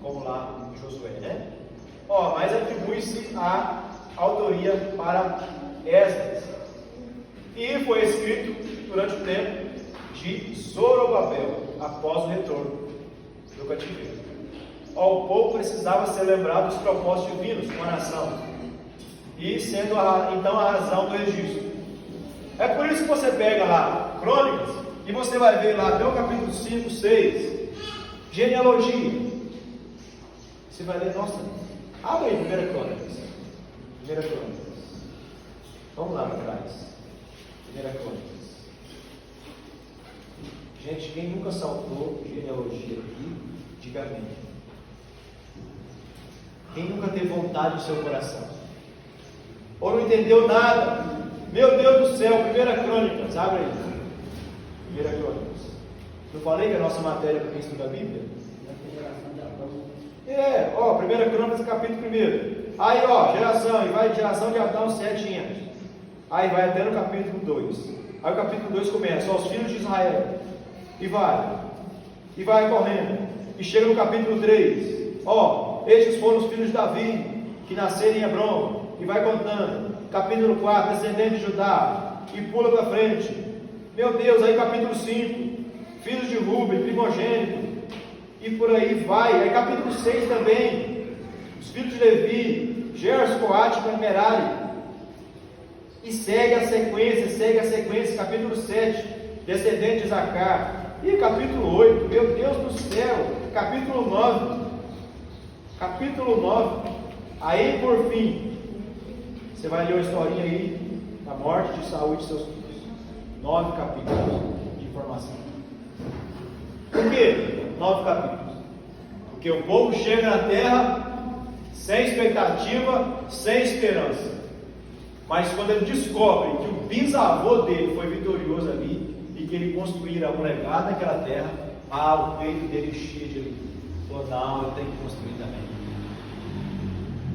como lá em Josué, né? Mas atribui-se a autoria para Esdras. E foi escrito durante o tempo de Zorobabel, após o retorno do cativeiro. O povo precisava ser lembrado dos propósitos divinos com a nação, e sendo então a razão do registro. É por isso que você pega lá Crônicas, e você vai ver lá até o capítulo 5, 6, genealogia. Você vai ler, nossa, abre aí 1ª Crônicas. 1ª Crônicas. Vamos lá para trás. 1ª Crônicas. Gente, quem nunca saltou genealogia aqui, diga amém. Quem nunca teve vontade no seu coração? Ou não entendeu nada? Meu Deus do céu, 1ª Crônicas, abre aí. 1ª Crônicas. Não falei que a nossa matéria para quem estuda a Bíblia? 1ª Crônicas, capítulo 1. Aí, geração, e vai de geração de Adão 7 anos. Aí vai até no capítulo 2. Aí o capítulo 2 começa, os filhos de Israel. E vai correndo. E chega no capítulo 3. Estes foram os filhos de Davi, que nasceram em Hebron. E vai contando. Capítulo 4, descendente de Judá. E pula para frente. Meu Deus, aí capítulo 5. Filhos de Rubem, primogênito. E por aí vai. Aí capítulo 6 também. Os filhos de Levi, Gerson, Coate e Merari. E segue a sequência. Capítulo 7, descendente de Zacar. E capítulo 8, meu Deus do céu. Capítulo 9. Aí por fim, você vai ler uma historinha aí da morte de Saul e de seus filhos. 9 capítulos de informação. Por quê? 9 capítulos. Porque o povo chega na terra sem expectativa, sem esperança. Mas quando ele descobre que o bisavô dele foi vitorioso ali e que ele construíra um legado naquela terra, o peito dele enchia de alegria. Falou, não, eu tenho que construir também.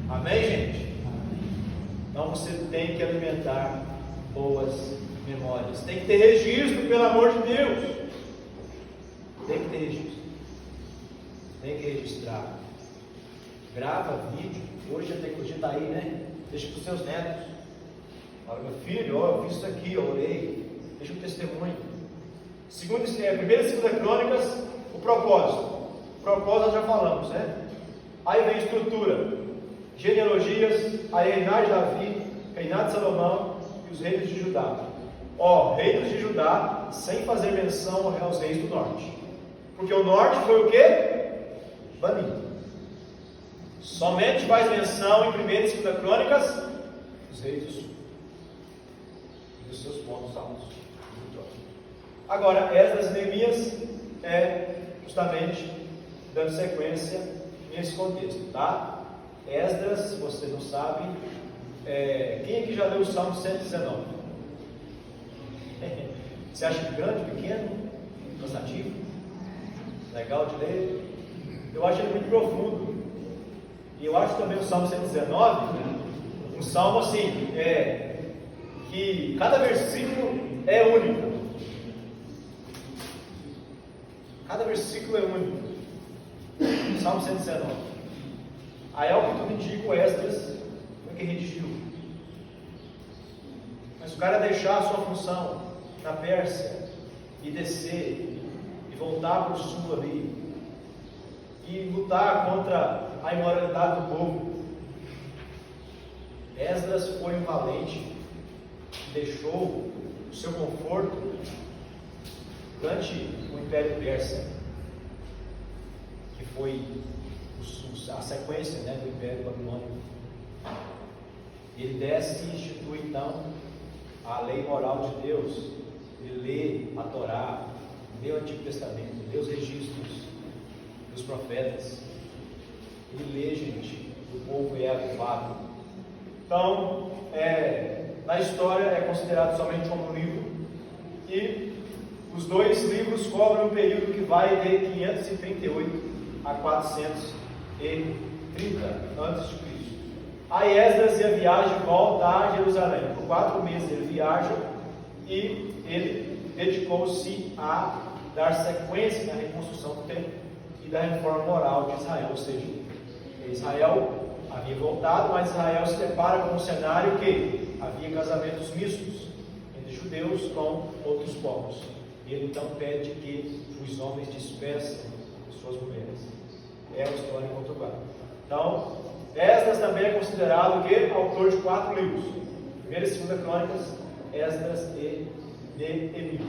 Amém, gente? Então você tem que alimentar boas memórias. Tem que ter registro, pelo amor de Deus. Tem que ter registro. Tem que registrar. Grava vídeo. Hoje a tecnologia está aí, né? Deixa para os seus netos. Fala, meu filho, eu vi isso aqui, eu orei. Deixa um testemunho. 1ª e 2ª Crônicas, o propósito. O propósito nós já falamos, né? Aí vem a estrutura. Genealogias, aí reinado de Davi, reinado de Salomão e os reinos de Judá. Reinos de Judá, sem fazer menção aos reis do norte. Porque o norte foi o quê? Banido. Somente faz menção em 1ª e 2ª Crônicas os reis do sul. E dos seus pontos altos. Agora, Esdras e Neemias é justamente dando sequência nesse contexto, tá? Esdras, se você não sabe, quem aqui já leu o Salmo 119? Você acha grande, pequeno, cansativo? Legal de ler? Eu acho ele muito profundo. E eu acho também o Salmo 119 um salmo assim, que cada versículo é único. Cada versículo é único. Salmo 119. Aí, ao que tudo indica, o Esdras foi quem redigiu. Mas o cara deixar a sua função na Pérsia e descer e voltar para o sul ali e lutar contra a imoralidade do povo. Esdras foi um valente que deixou o seu conforto durante o Império Persa, que foi a sequência, né, do Império Babilônico. Ele desce e institui então a lei moral de Deus. Ele lê a Torá, lê o Antigo Testamento, lê os registros dos profetas. Ele lê, gente, o povo é avivado. Então, na história é considerado somente um livro, e os dois livros cobrem um período que vai de 538 a 430 a.C. Aí Esdras e a viagem volta a Jerusalém. Por 4 meses ele viaja e ele dedicou-se a dar sequência na reconstrução do templo e da reforma moral de Israel. Ou seja, Israel havia voltado, mas Israel se depara com um cenário que havia casamentos mistos entre judeus com outros povos. E ele então pede que os homens dispersem suas mulheres. É uma história conturbada. Então, Esdras também é considerado que autor de 4 livros: 1ª e 2ª Crônicas, Esdras e Neemias.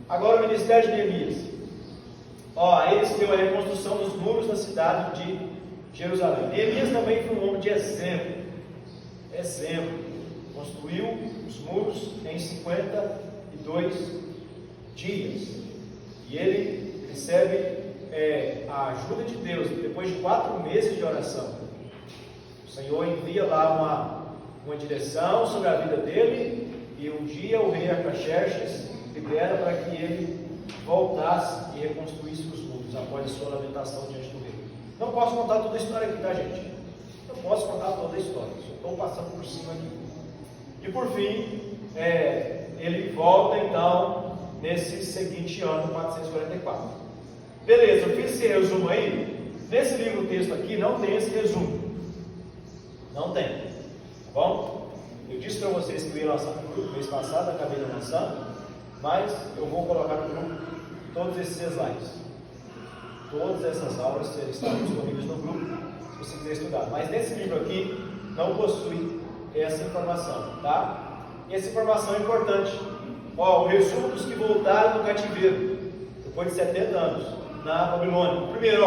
Agora o ministério de Neemias. Ele deu a reconstrução dos muros da cidade de Jerusalém. Neemias também foi um homem de exemplo. Construiu os muros em 52 dias. E ele recebe a ajuda de Deus depois de 4 meses de oração. O Senhor envia lá uma direção sobre a vida dele, e um dia o rei Artaxerxes libera para que ele voltasse e reconstruísse os muros após a sua lamentação diante do rei. Não posso contar toda a história aqui, tá, gente? Não posso contar toda a história, só estou passando por cima aqui. E por fim, ele volta então nesse seguinte ano, 444. Beleza, eu fiz esse resumo aí. Nesse livro texto aqui não tem esse resumo. Não tem, tá bom? Eu disse para vocês que eu ia lançar no grupo mês passado, acabei não lançando, mas eu vou colocar no grupo todos esses slides. Todas essas aulas estão disponíveis no grupo, se você quiser estudar. Mas nesse livro aqui não possui essa informação, tá? E essa informação é importante. O resumo dos que voltaram do cativeiro depois de 70 anos na Babilônia. Primeiro,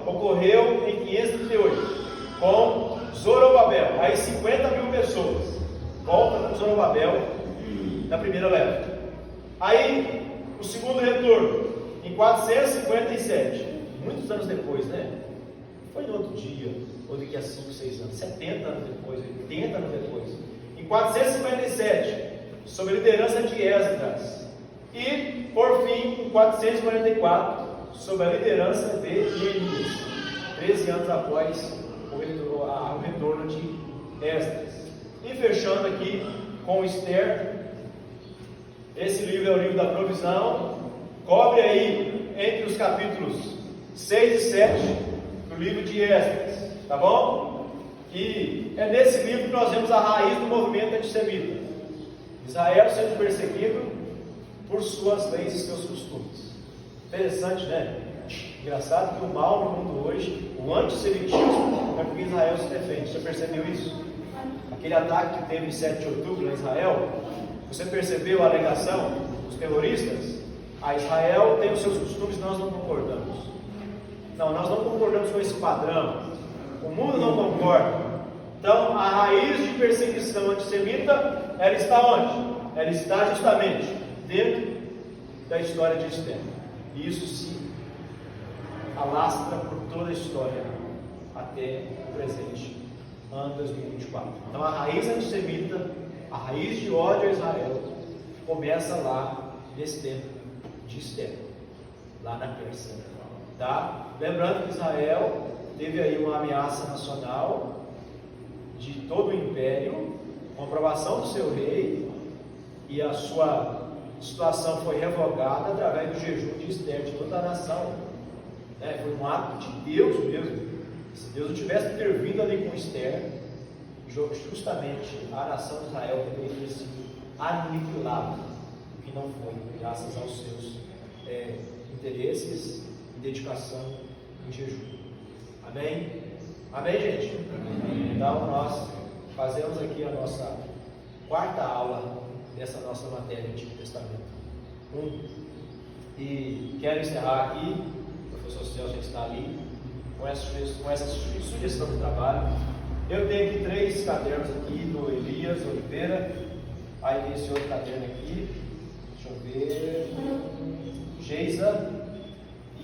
ocorreu em 538 com Zorobabel. Aí 50 mil pessoas voltam com Zorobabel na primeira leva. Aí o segundo retorno em 457, muitos anos depois, né? Foi no outro dia, ou daqui a 5, 6 anos, 70 anos depois, 80 anos depois. Em 457, sob a liderança de Esdras. E, por fim, em 444, sob a liderança de Neemias, 13 anos após o retorno de Esdras. E fechando aqui com Esther, esse livro é o livro da provisão, cobre aí entre os capítulos 6 e 7 do livro de Esdras, tá bom? E é nesse livro que nós vemos a raiz do movimento antissemita. Israel sendo perseguido por suas leis e seus costumes. Interessante, né? Engraçado que o mal no mundo hoje, o antissemitismo, é porque Israel se defende. Você percebeu isso? Aquele ataque que teve em 7 de outubro em Israel, você percebeu a alegação dos terroristas? A Israel tem os seus costumes, nós não concordamos. Não, nós não concordamos com esse padrão. O mundo não concorda. Então, a raiz de perseguição antissemita, ela está onde? Ela está justamente dentro da história de Esther. E isso se alastra por toda a história até o presente, ano 2024. Então, a raiz antissemita, a raiz de ódio a Israel, começa lá nesse tempo de Esther, lá na Pérsia. Tá? Lembrando que Israel teve aí uma ameaça nacional de todo o império, com a aprovação do seu rei, e a sua situação foi revogada através do jejum de Esther de toda a nação né? Foi um ato de Deus mesmo. Se Deus não tivesse intervindo ali com Esther, justamente a nação de Israel poderia ter sido aniquilada, o que não foi, graças aos seus interesses e dedicação em jejum. Amém? Amém, gente? Amém. Então, nós fazemos aqui a nossa quarta aula dessa nossa matéria do Antigo Testamento. E quero encerrar aqui, o professor Celso está ali, com essa sugestão de trabalho. Eu tenho aqui 3 cadernos aqui do Elias Oliveira. Aí tem esse outro caderno aqui, deixa eu ver, Geisa,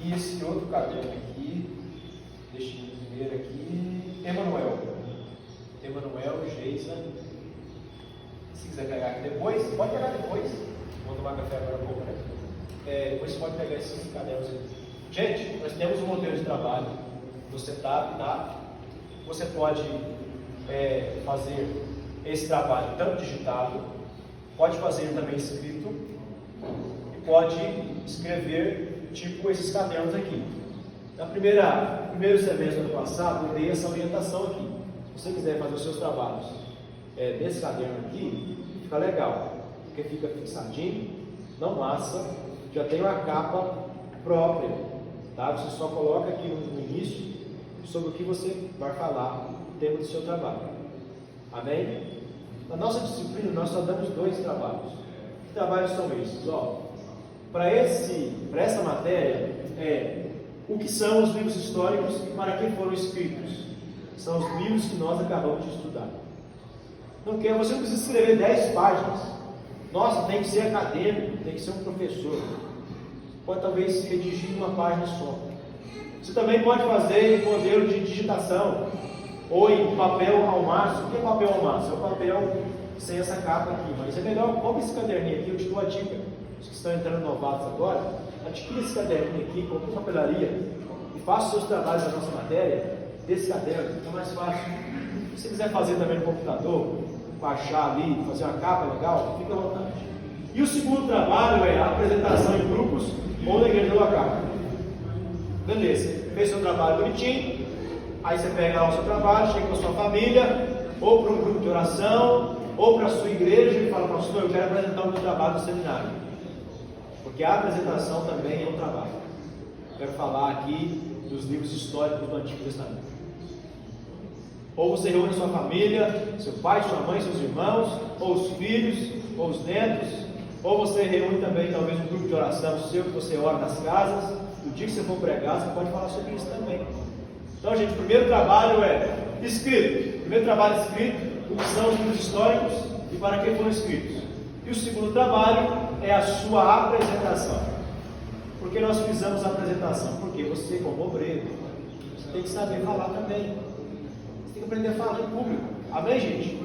e esse outro caderno aqui, deixa eu ver aqui, Emanuel, Geisa. Se quiser pegar aqui depois, pode pegar depois. Vou tomar café agora um pouco, né? Depois você pode pegar esses cadernos aqui. Gente, nós temos um modelo de trabalho no setup, tá? Você pode fazer esse trabalho tanto digitado, pode fazer também escrito, e pode escrever tipo esses cadernos aqui. No primeiro semestre do ano passado, eu dei essa orientação aqui. Se você quiser fazer os seus trabalhos nesse caderno aqui, fica legal, porque fica fixadinho, não massa, já tem uma capa própria, tá? Você só coloca aqui no início sobre o que você vai falar no tema do seu trabalho. Amém? Na nossa disciplina nós só damos 2 trabalhos. Que trabalhos são esses? Para essa matéria o que são os livros históricos e para que foram escritos. São os livros que nós acabamos de estudar. Você não precisa escrever 10 páginas. Nossa, tem que ser acadêmico, tem que ser um professor. Pode talvez redigir uma página só. Você também pode fazer em modelo de digitação ou em papel almaço. O que é papel almaço? É o papel sem essa capa aqui. Mas é melhor, compre esse caderninho aqui, eu te dou a dica. Os que estão entrando novatos agora, adquira esse caderninho aqui, compre uma papelaria e faça os seus trabalhos da nossa matéria desse caderno, fica mais fácil. Se você quiser fazer também no computador, baixar ali, fazer uma capa legal, fica à vontade. E o segundo trabalho é a apresentação em grupos ou na igreja local. Beleza, fez seu trabalho bonitinho, aí você pega lá o seu trabalho, chega com a sua família, ou para um grupo de oração, ou para a sua igreja e fala: pastor, eu quero apresentar o meu trabalho no seminário. Porque a apresentação também é um trabalho. Eu quero falar aqui dos livros históricos do Antigo Testamento. Ou você reúne sua família, seu pai, sua mãe, seus irmãos, ou os filhos, ou os netos, ou você reúne também talvez um grupo de oração seu, que você ora nas casas. No dia que você for pregar, você pode falar sobre isso também. Então, gente, o primeiro trabalho é escrito. O primeiro trabalho escrito, o que são os livros históricos e para que foram escritos. E o segundo trabalho é a sua apresentação. Por que nós fizemos a apresentação? Porque você, como obreiro, você tem que saber falar também. Você tem que aprender a falar em público. Amém, gente?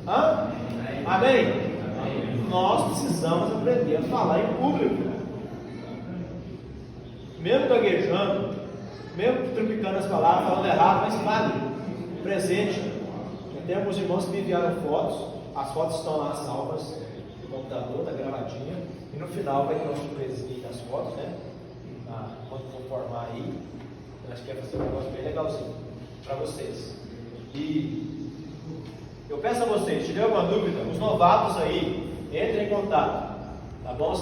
Amém? Amém? Nós precisamos aprender a falar em público. Mesmo gaguejando, mesmo triplicando as palavras, falando errado, mas fale, presente. Tem alguns irmãos que me enviaram fotos, as fotos estão lá salvas no computador, tá gravadinha, e no final vai ter uma surpresinha das fotos, né? Quando for formar aí, nós queremos fazer um negócio bem legalzinho para vocês. E eu peço a vocês, se tiver alguma dúvida, os novatos aí, entrem em contato, tá bom?